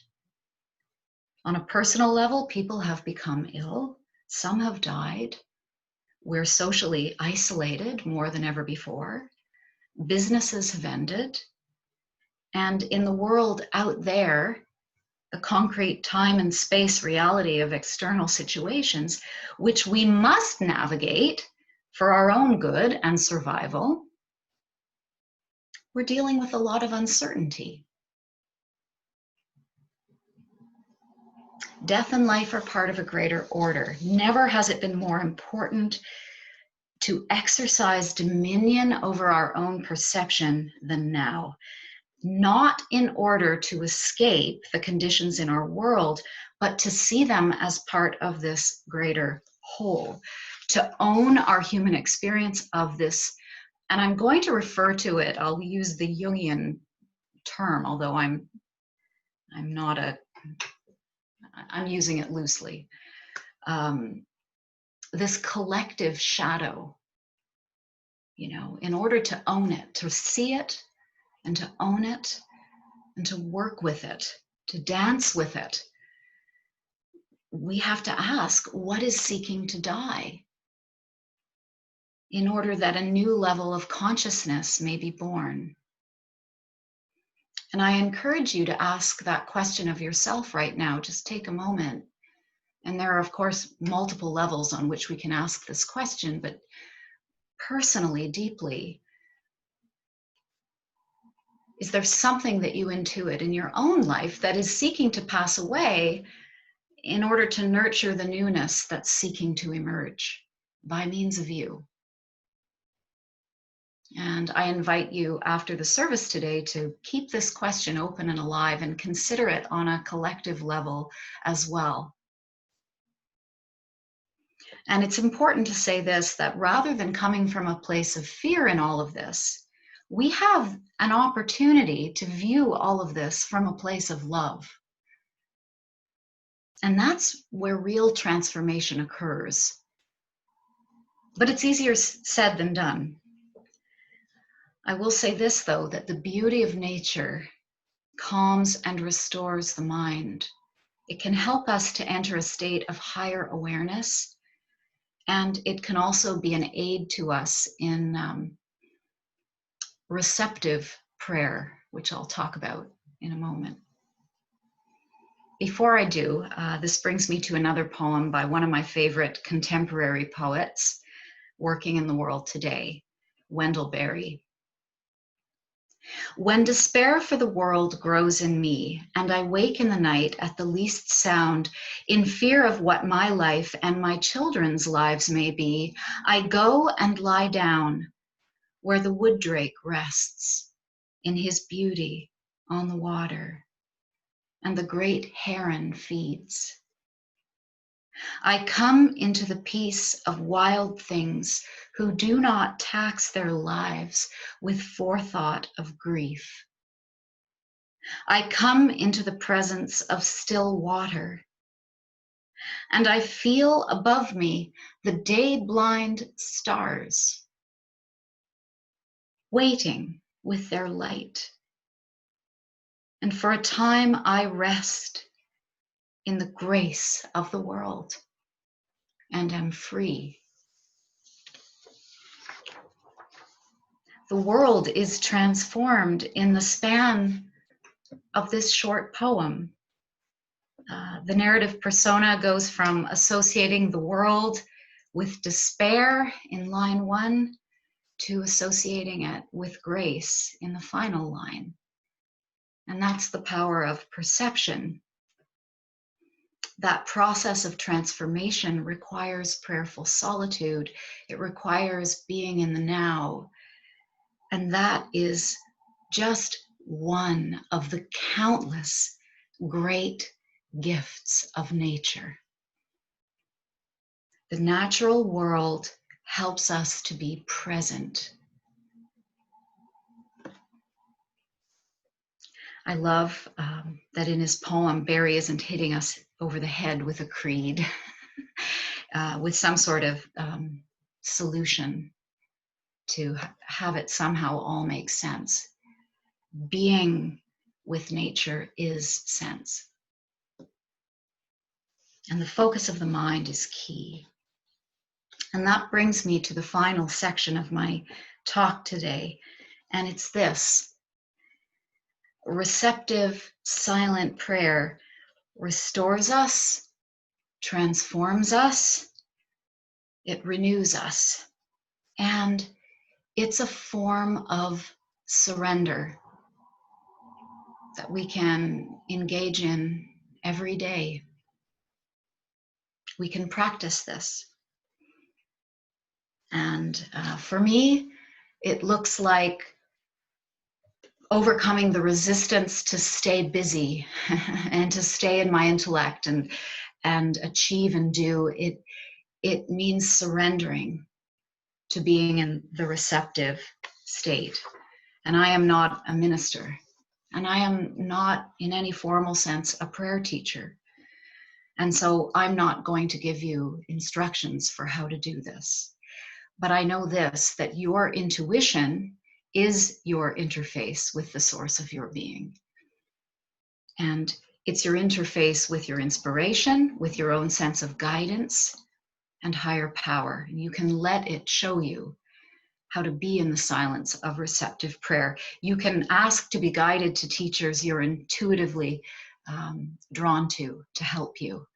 On a personal level, people have become ill. Some have died. We're socially isolated more than ever before. Businesses have ended. And in the world out there, the concrete time and space reality of external situations, which we must navigate for our own good and survival, we're dealing with a lot of uncertainty. Death and life are part of a greater order. Never has it been more important to exercise dominion over our own perception than now. Not in order to escape the conditions in our world, but to see them as part of this greater whole, to own our human experience of this. And I'm going to refer to it, I'll use the Jungian term, although I'm using it loosely. This collective shadow, in order to own it, to see it and to own it and to work with it, to dance with it, we have to ask, what is seeking to die? In order that a new level of consciousness may be born. And I encourage you to ask that question of yourself right now. Just take a moment. And there are, of course, multiple levels on which we can ask this question, but personally, deeply, is there something that you intuit in your own life that is seeking to pass away in order to nurture the newness that's seeking to emerge by means of you? And I invite you after the service today to keep this question open and alive and consider it on a collective level as well. And it's important to say this, that rather than coming from a place of fear in all of this, we have an opportunity to view all of this from a place of love. And that's where real transformation occurs. But it's easier said than done. I will say this, though, that the beauty of nature calms and restores the mind. It can help us to enter a state of higher awareness, and it can also be an aid to us in receptive prayer, which I'll talk about in a moment. Before I do, this brings me to another poem by one of my favorite contemporary poets working in the world today, Wendell Berry. When despair for the world grows in me, and I wake in the night at the least sound, in fear of what my life and my children's lives may be, I go and lie down where the wood drake rests in his beauty on the water, and the great heron feeds. I come into the peace of wild things who do not tax their lives with forethought of grief. I come into the presence of still water, and I feel above me the day-blind stars, waiting with their light. And for a time I rest in the grace of the world and am free. The world is transformed in the span of this short poem. The narrative persona goes from associating the world with despair in line 1 to associating it with grace in the final line. And that's the power of perception. That process of transformation requires prayerful solitude. It requires being in the now. And that is just one of the countless great gifts of nature. The natural world helps us to be present. I love that in his poem, Barry isn't hitting us over the head with a creed, with some sort of solution to have it somehow all make sense. Being with nature is sense. And the focus of the mind is key. And that brings me to the final section of my talk today. And it's this: receptive, silent prayer restores us, transforms us, it renews us. And it's a form of surrender that we can engage in every day. We can practice this. And for me, it looks like overcoming the resistance to stay busy and to stay in my intellect and achieve and do. It means surrendering to being in the receptive state. And I am not a minister, and I am not in any formal sense a prayer teacher. And so I'm not going to give you instructions for how to do this. But I know this, that your intuition is your interface with the source of your being. And it's your interface with your inspiration, with your own sense of guidance and higher power. And you can let it show you how to be in the silence of receptive prayer. You can ask to be guided to teachers you're intuitively drawn to help you,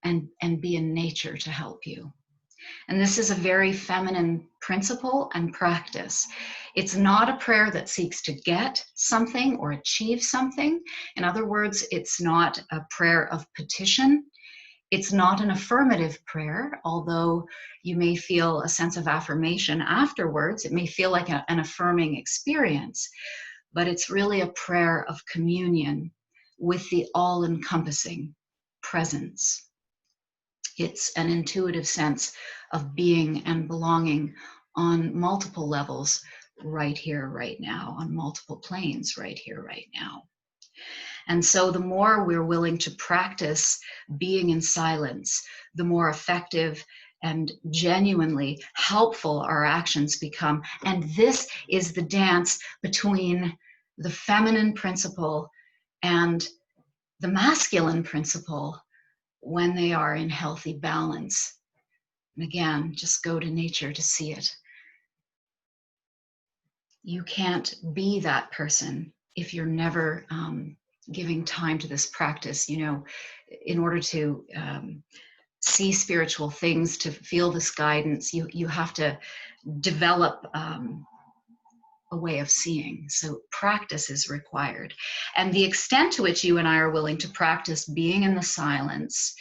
and be in nature to help you. And this is a very feminine principle and practice. It's not a prayer that seeks to get something or achieve something. In other words, it's not a prayer of petition. It's not an affirmative prayer, although you may feel a sense of affirmation afterwards. It may feel like an affirming experience, but it's really a prayer of communion with the all-encompassing presence. It's an intuitive sense of being and belonging on multiple levels right here, right now, on multiple planes right here, right now. And so the more we're willing to practice being in silence, the more effective and genuinely helpful our actions become. And this is the dance between the feminine principle and the masculine principle when they are in healthy balance. And again, just go to nature to see it. You can't be that person if you're never giving time to this practice. You know, in order to see spiritual things, to feel this guidance, you have to develop a way of seeing. So practice is required. And the extent to which you and I are willing to practice being in the silence,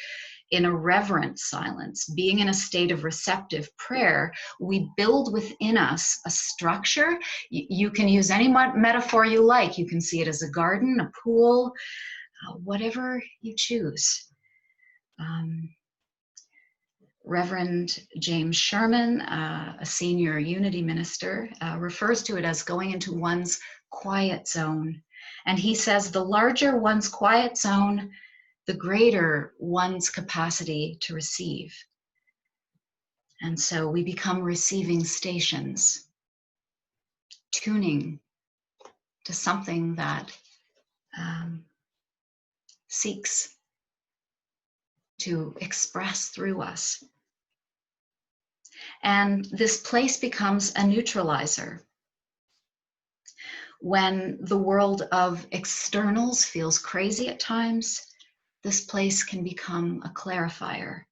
in a reverent silence, being in a state of receptive prayer, we build within us a structure. You can use any metaphor you like. You can see it as a garden, a pool, whatever you choose. Reverend James Sherman, a senior Unity minister, refers to it as going into one's quiet zone. And he says the larger one's quiet zone, the greater one's capacity to receive. And so we become receiving stations, tuning to something that seeks to express through us. And this place becomes a neutralizer. When the world of externals feels crazy at times, this place can become a clarifier,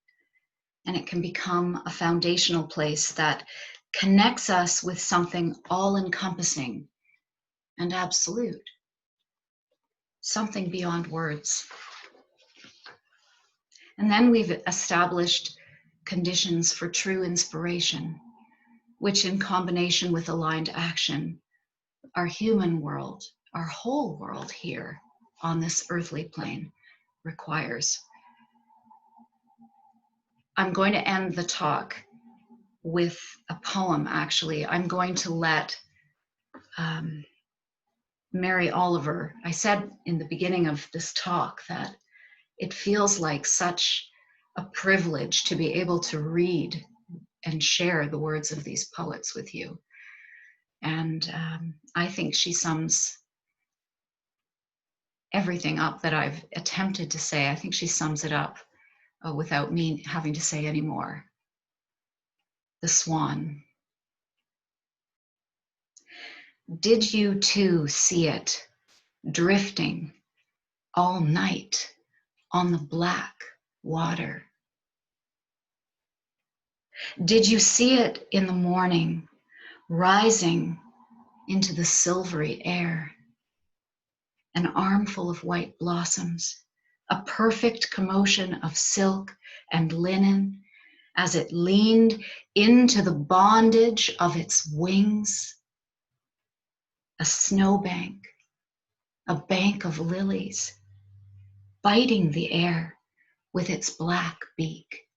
and it can become a foundational place that connects us with something all-encompassing and absolute, something beyond words. And then we've established conditions for true inspiration, which in combination with aligned action, our human world, our whole world here on this earthly plane requires. I'm going to end the talk with a poem, actually. I'm going to let Mary Oliver, I said in the beginning of this talk that it feels like such a privilege to be able to read and share the words of these poets with you. And I think she sums everything up that I've attempted to say. I think she sums it up without me having to say any more. The Swan. Did you too see it drifting all night on the black water? Did you see it in the morning rising into the silvery air? An armful of white blossoms, a perfect commotion of silk and linen as it leaned into the bondage of its wings. A snowbank, a bank of lilies, biting the air with its black beak.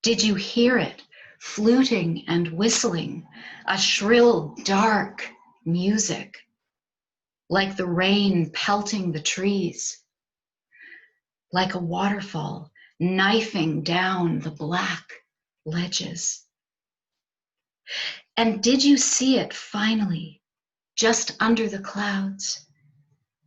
Did you hear it fluting and whistling, a shrill, dark music, like the rain pelting the trees, like a waterfall knifing down the black ledges? And did you see it finally, just under the clouds,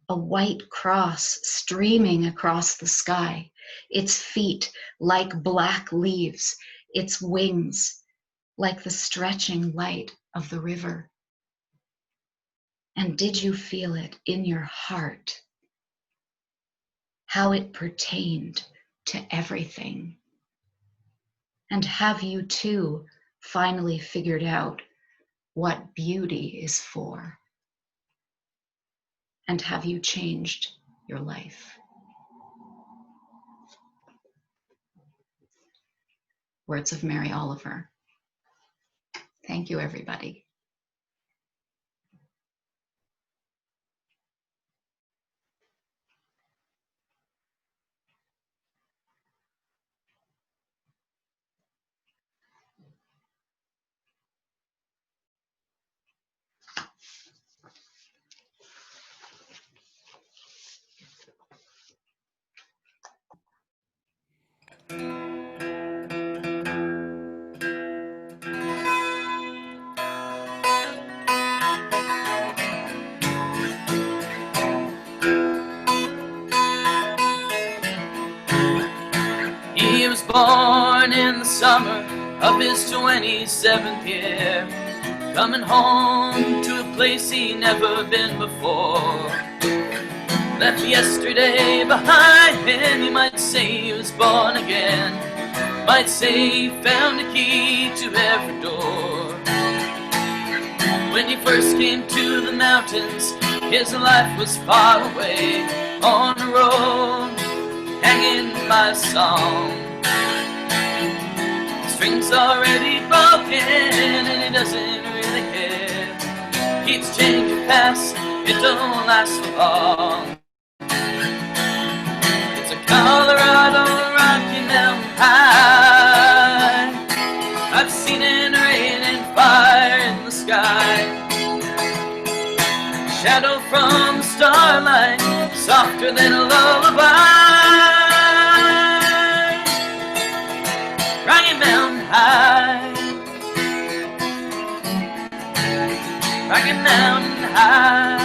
a white cross streaming across the sky, its feet like black leaves, its wings like the stretching light of the river? And did you feel it in your heart, how it pertained to everything? And have you too finally figured out what beauty is for? And have you changed your life? Words of Mary Oliver. Thank you, everybody. He was born in the summer of his 27th year, coming home to a place he'd never been before. Left yesterday behind him, you might say he was born again, might say he found a key to every door. When he first came to the mountains, his life was far away, on the road, hanging by a song. Strings already broken and he doesn't really care. Keeps changing fast, it don't last for long. It's a Colorado Rocky Mountain high. I've seen it rain and fire in the sky. Shadow from the starlight, softer than a lullaby. Rocky Mountain High, Rocky Mountain High.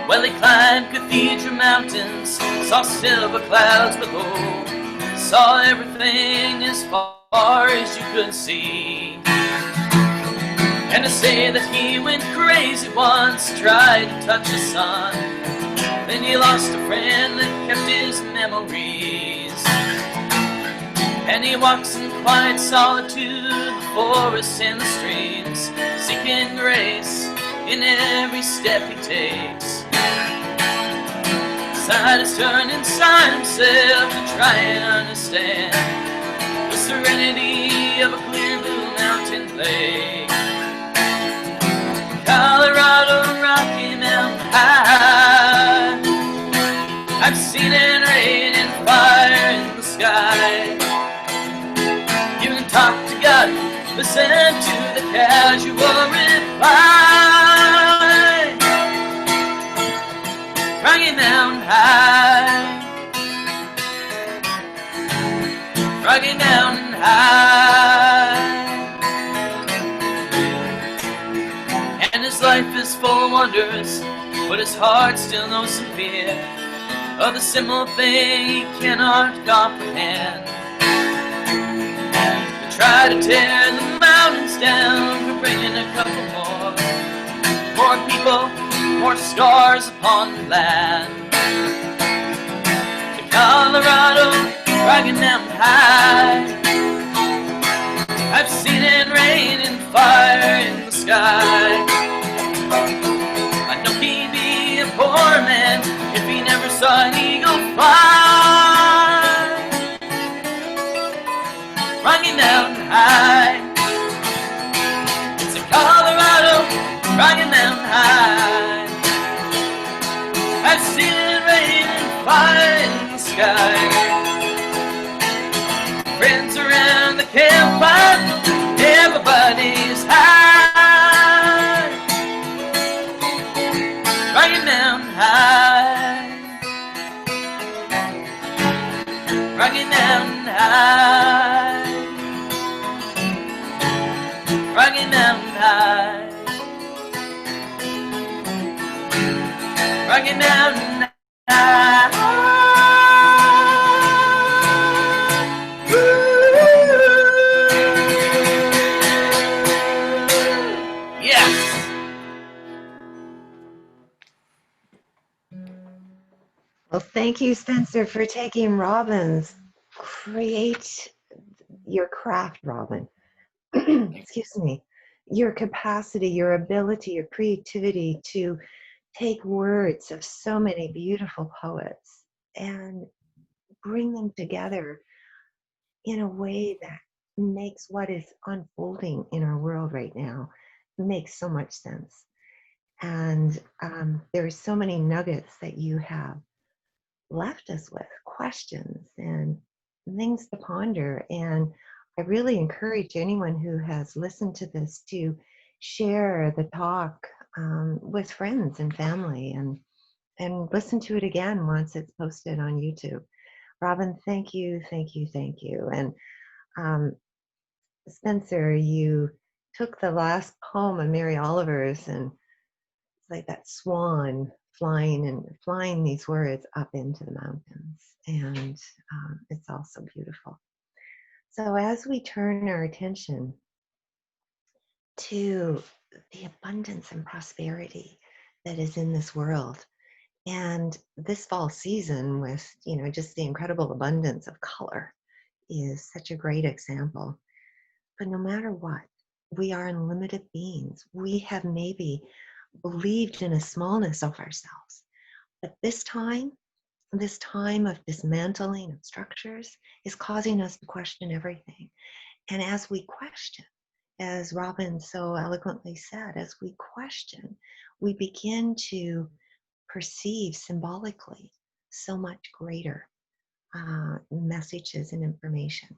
Well, he climbed Cathedral Mountains, saw silver clouds below, saw everything as far as you could see. And to say that he went crazy once, tried to touch the sun. Then he lost a friend that kept his memories. And he walks in quiet solitude, the forests and the streams, seeking grace in every step he takes. Side is turned inside himself to try and understand the serenity of a clear blue mountain lake. Colorado, Rocky Mountain High, I've seen it rain and fire in the sky. You can talk to God, listen to the casual reply. Rocky Mountain High, Rocky Mountain High. And his life is full of wonders, but his heart still knows some fear of the simple thing he cannot comprehend. They try to tear the mountains down for bringing a couple more people, more scars upon the land. The Colorado, Rocky Mountain High, I've seen it rain and fire in the sky. I know he'd be a poor man if he never saw an eagle fly. Rocky Mountain High, it's a Colorado, Rocky Mountain High. I've seen it rain and fire in the sky. Friends around the campfire, everybody's high. Rocky Mountain High, Rocky Mountain High, Rocky Mountain High, Rocky Mountain High. Well, thank you, Spencer, for taking Robin's create your craft, Robin. Excuse me. Your capacity, your ability, your creativity to take words of so many beautiful poets and bring them together in a way that makes what is unfolding in our world right now makes so much sense. And there are so many nuggets that you have left us with, questions and things to ponder. And I really encourage anyone who has listened to this to share the talk with friends and family and listen to it again once it's posted on YouTube. Robin, thank you, thank you, thank you. And Spencer, you took the last poem of Mary Oliver's and it's like that swan flying these words up into the mountains. And it's also beautiful. So as we turn our attention to the abundance and prosperity that is in this world, and this fall season with, just the incredible abundance of color is such a great example. But no matter what, we are unlimited beings. We have maybe believed in a smallness of ourselves. But this time of dismantling of structures is causing us to question everything. And as we question, as Robin so eloquently said, as we question, we begin to perceive symbolically so much greater messages and information.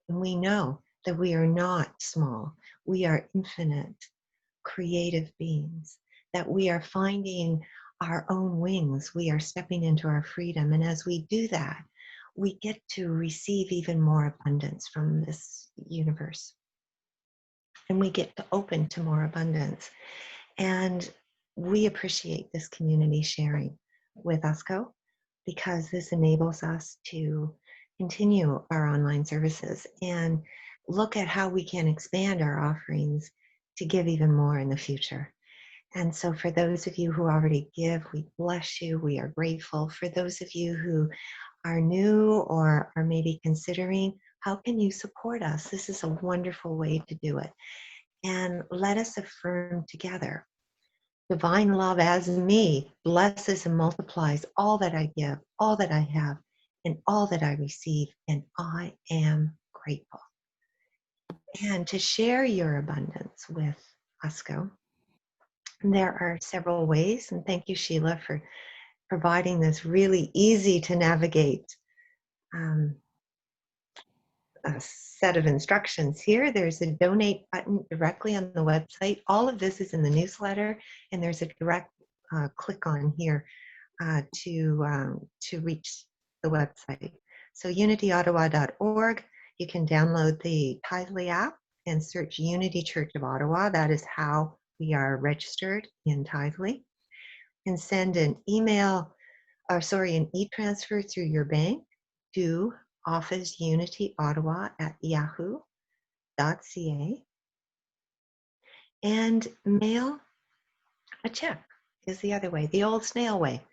And we know that we are not small. We are infinite, creative beings, that we are finding our own wings. We are stepping into our freedom. And as we do that, we get to receive even more abundance from this universe. And we get to open to more abundance. And we appreciate this community sharing with USCO because this enables us to continue our online services and look at how we can expand our offerings to give even more in the future. And so for those of you who already give, we bless you. We are grateful. For those of you who are new or are maybe considering, how can you support us? This is a wonderful way to do it. And let us affirm together. Divine love as me blesses and multiplies all that I give, all that I have, and all that I receive, and I am grateful. And to share your abundance with USCO, there are several ways, and thank you, Sheila, for providing this really easy to navigate a set of instructions here. There's a donate button directly on the website. All of this is in the newsletter, and there's a direct click on here to reach the website. So unityottawa.org, you can download the Tithely app and search Unity Church of Ottawa. That is how we are registered in Tithely. And send an email, an e-transfer through your bank to officeunityottawa@yahoo.ca, and mail a check is the other way, the old snail way.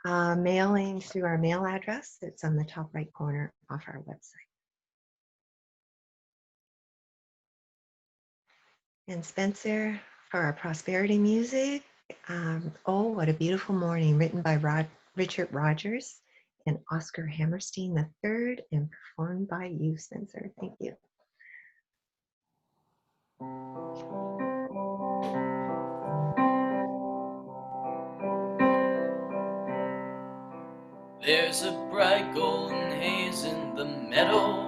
Mailing through our mail address that's on the top right corner of our website. And Spencer, for our prosperity music, Oh, What a Beautiful Morning, written by Richard Rogers and Oscar Hammerstein III, and performed by you, Spencer. Thank you. There's a bright golden haze in the meadow.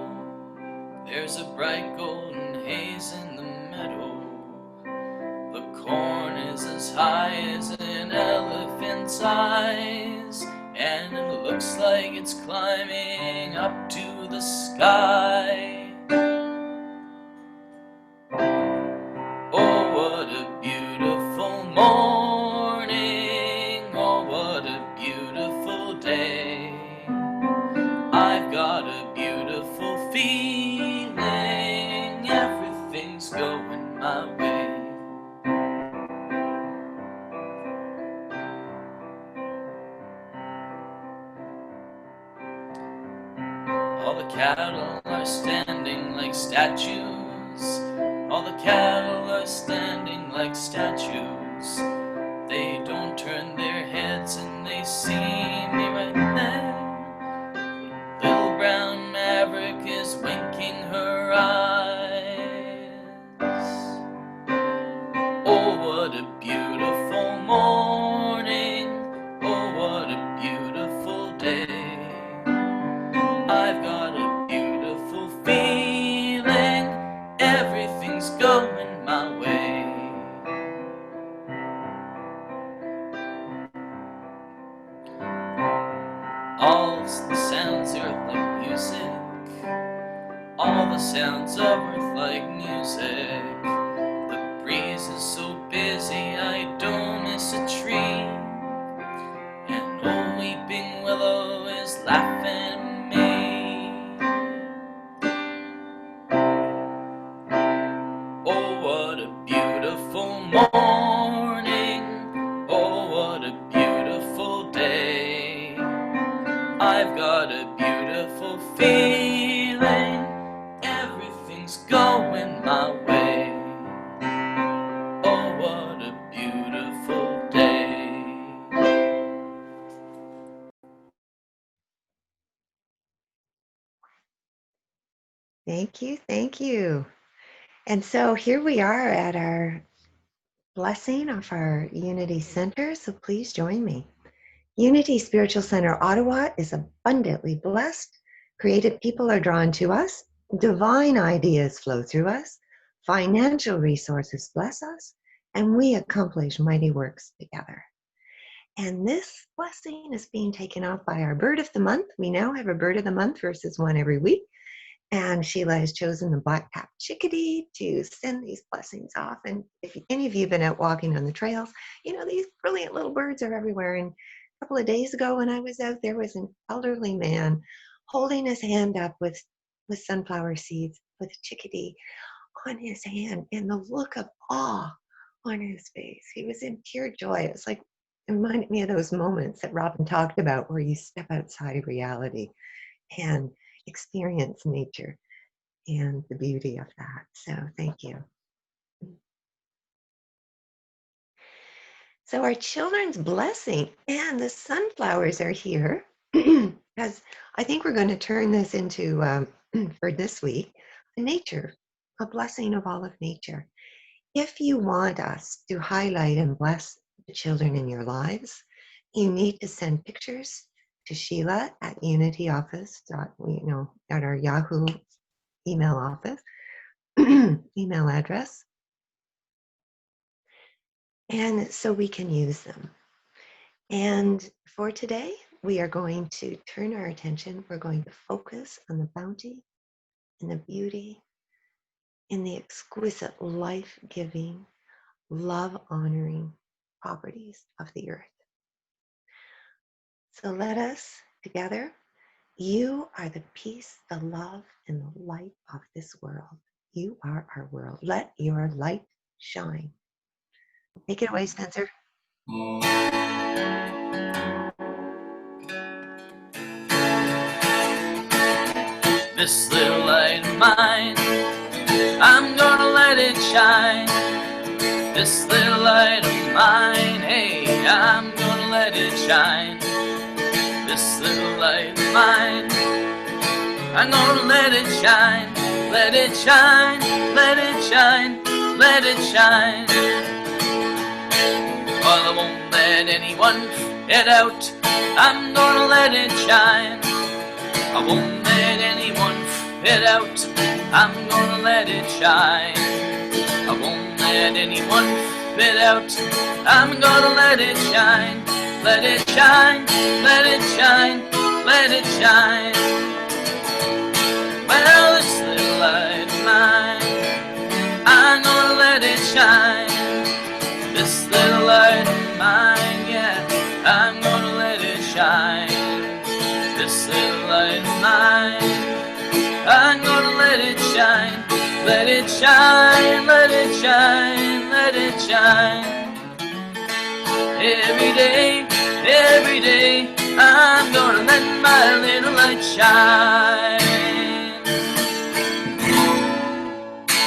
There's a bright golden haze in the meadow. The corn is as high as an elephant's eyes, and it looks like it's climbing up to the sky. Oh, what a beautiful morning. Oh, what a beautiful day. I've got a beautiful feeling. Everything's going my way. All the cattle are standing like statues. All the cattle are standing like statues. They don't turn their heads and they see me right there. Little brown maverick is winking her eyes. Oh, what a beautiful morning. Oh, what a beautiful day. I've got a beautiful feeling. Everything's going my way. All the sounds of earth like music. All the sounds of earth like music. The breeze is so busy I don't miss a tree. And old weeping willow is laughing at me. Oh, what a beautiful morning. Oh, what a beautiful day. I've got a beautiful feeling. Everything's going my way. Oh, what a beautiful day. Thank you, thank you. And so here we are at our blessing of our Unity Center, so please join me. Unity Spiritual Center Ottawa is abundantly blessed. Creative people are drawn to us. Divine ideas flow through us. Financial resources bless us. And we accomplish mighty works together. And this blessing is being taken off by our bird of the month. We now have a bird of the month versus one every week. And Sheila has chosen the black-capped chickadee to send these blessings off. And if any of you have been out walking on the trails, you know, these brilliant little birds are everywhere. And a couple of days ago when I was out, there was an elderly man holding his hand up with sunflower seeds with a chickadee on his hand and the look of awe on his face. He was in pure joy. It was like, it reminded me of those moments that Robin talked about where you step outside of reality and experience nature and the beauty of that. So thank you. So our children's blessing, and the sunflowers are here, because I think we're going to turn this into, for this week, nature, a blessing of all of nature. If you want us to highlight and bless the children in your lives, you need to send pictures to Sheila at unityoffice. At our Yahoo email office, email address, and so we can use them. And for today, we are going to turn our attention, we're going to focus on the bounty and the beauty and the exquisite life-giving, love-honoring properties of the earth. So let us together, you are the peace, the love, and the light of this world. You are our world. Let your light shine. Take it away, Spencer. This little light of mine, I'm gonna let it shine. This little light of mine, hey, I'm gonna let it shine. This little light of mine, I'm gonna let it shine. Let it shine, let it shine, let it shine. Well, I won't let anyone get out. I'm gonna let it shine. I won't let anyone get out. I'm gonna let it shine. I won't let anyone get out. I'm gonna let it shine. Let it shine, let it shine, let it shine. Well, this little light of mine, I'm gonna let it shine. This little light of mine, yeah, I'm gonna let it shine. This little light of mine, I'm gonna let it shine. Let it shine, let it shine, let it shine. Every day, I'm gonna let my little light shine.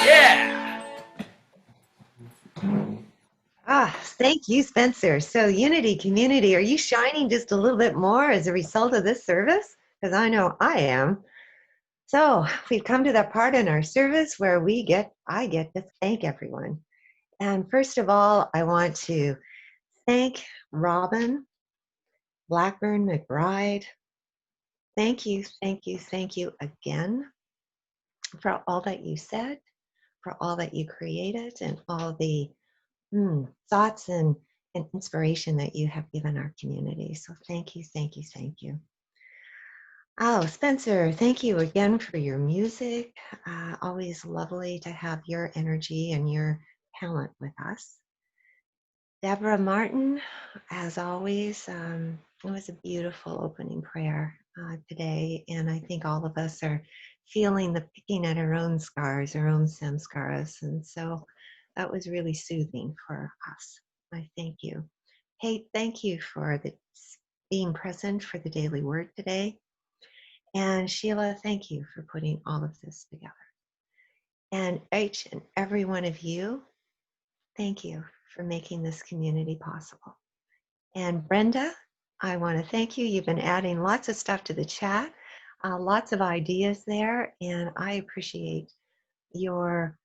Yeah! Thank you, Spencer. So Unity community, are you shining just a little bit more as a result of this service? Because I know I am. So we've come to that part in our service where I get to thank everyone. And first of all, I want to thank Robin, Blackburn, McBride. Thank you, thank you, thank you again for all that you said, for all that you created, and all the thoughts and inspiration that you have given our community. So thank you, thank you, thank you. Oh, Spencer, thank you again for your music. Always lovely to have your energy and your talent with us. Deborah Martin, as always, it was a beautiful opening prayer today, and I think all of us are feeling the picking at our own scars, our own samskaras, and so that was really soothing for us. I thank you. Hey, thank you for being present for the daily word today. And Sheila, thank you for putting all of this together. And each and every one of you, thank you for making this community possible. And Brenda, I want to thank you. You've been adding lots of stuff to the chat, lots of ideas there, and I appreciate your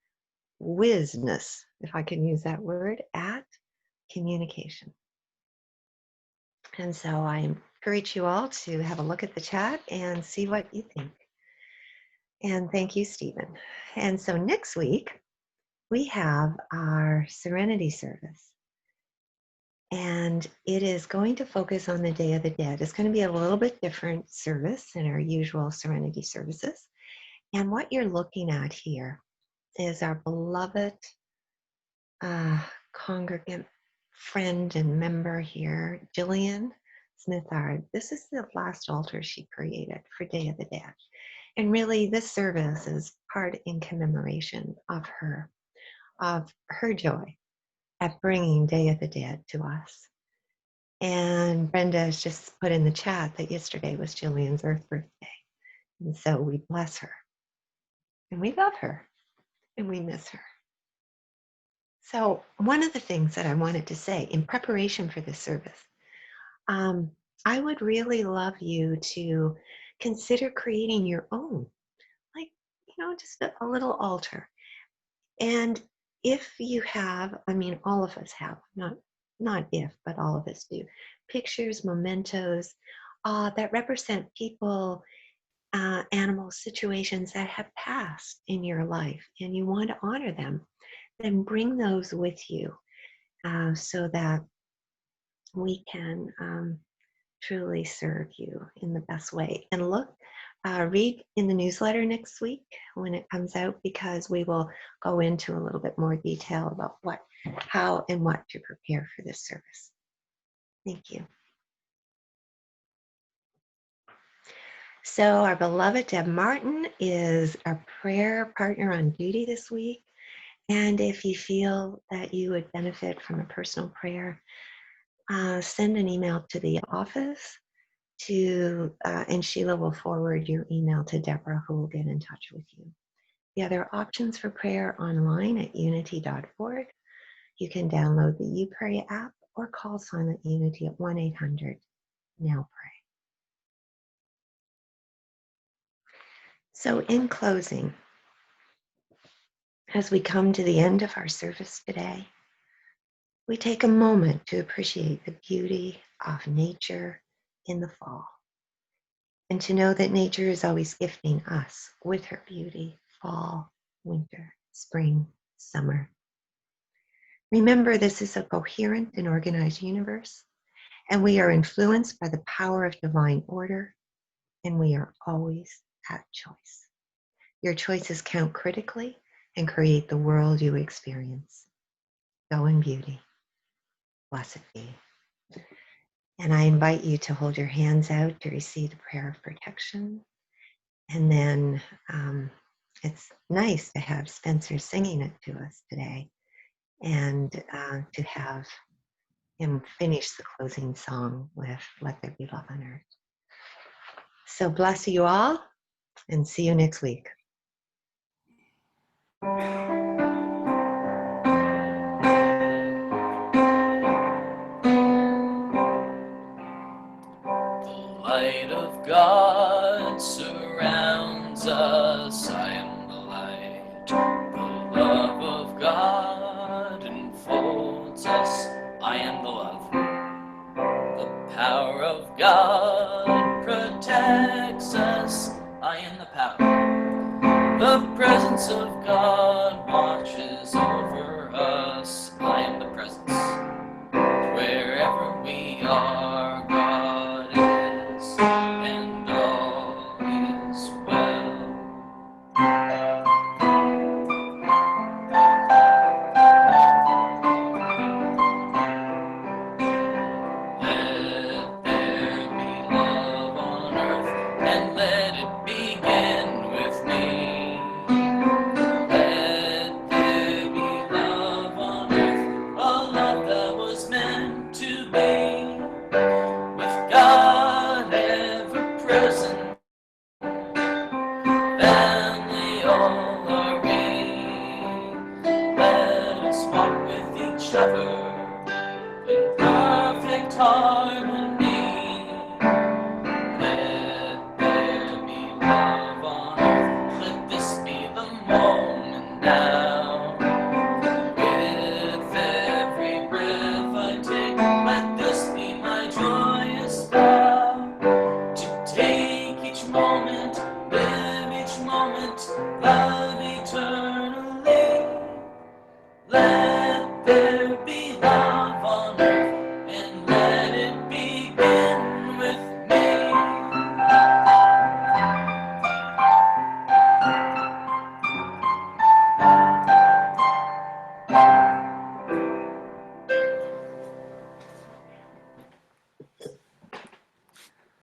whizness, if I can use that word, at communication. And so I encourage you all to have a look at the chat and see what you think. And thank you, Stephen. And so next week, we have our Serenity service. And it is going to focus on the Day of the Dead. It's going to be a little bit different service than our usual Serenity services. And what you're looking at here is our beloved congregant friend and member here, Jillian Smithard. This is the last altar she created for Day of the Dead. And really, this service is part in commemoration of her joy at bringing Day of the Dead to us. And Brenda has just put in the chat that yesterday was Jillian's Earth birthday. And so we bless her. And we love her. And we miss her. So one of the things that I wanted to say in preparation for this service, I would really love you to consider creating your own, like, just a little altar. And if you have, I mean, all of us have, not if, but all of us do, pictures, mementos that represent people, animals, situations that have passed in your life, and you want to honor them, then bring those with you so that we can truly serve you in the best way. And read in the newsletter next week when it comes out, because we will go into a little bit more detail about how and what to prepare for this service. Thank you. So our beloved Deb Martin is our prayer partner on duty this week. And if you feel that you would benefit from a personal prayer, send an email to the office and Sheila will forward your email to Deborah, who will get in touch with you. The other options for prayer online at unity.org. You can download the YouPray app or call Silent Unity at 1-800-NOW-PRAY. So in closing, as we come to the end of our service today, we take a moment to appreciate the beauty of nature in the fall, and to know that nature is always gifting us with her beauty, fall, winter, spring, summer. Remember, this is a coherent and organized universe, and we are influenced by the power of divine order, and we are always at choice. Your choices count critically and create the world you experience. Go in beauty. Blessed be. And I invite you to hold your hands out to receive the prayer of protection. And then it's nice to have Spencer singing it to us today, and to have him finish the closing song with Let There Be Love on Earth. So bless you all, and see you next week. Light of God surrounds us, I am the light. The love of God enfolds us, I am the love. The power of God protects us, I am the power. The presence of God watches over us, I am the presence. Wherever we are, God is, and all is well. Let there be love on earth, and let it begin with me. Let there be love on earth, a love that was meant to be. With God ever present, family all are we. Let us walk with each other in perfect harmony.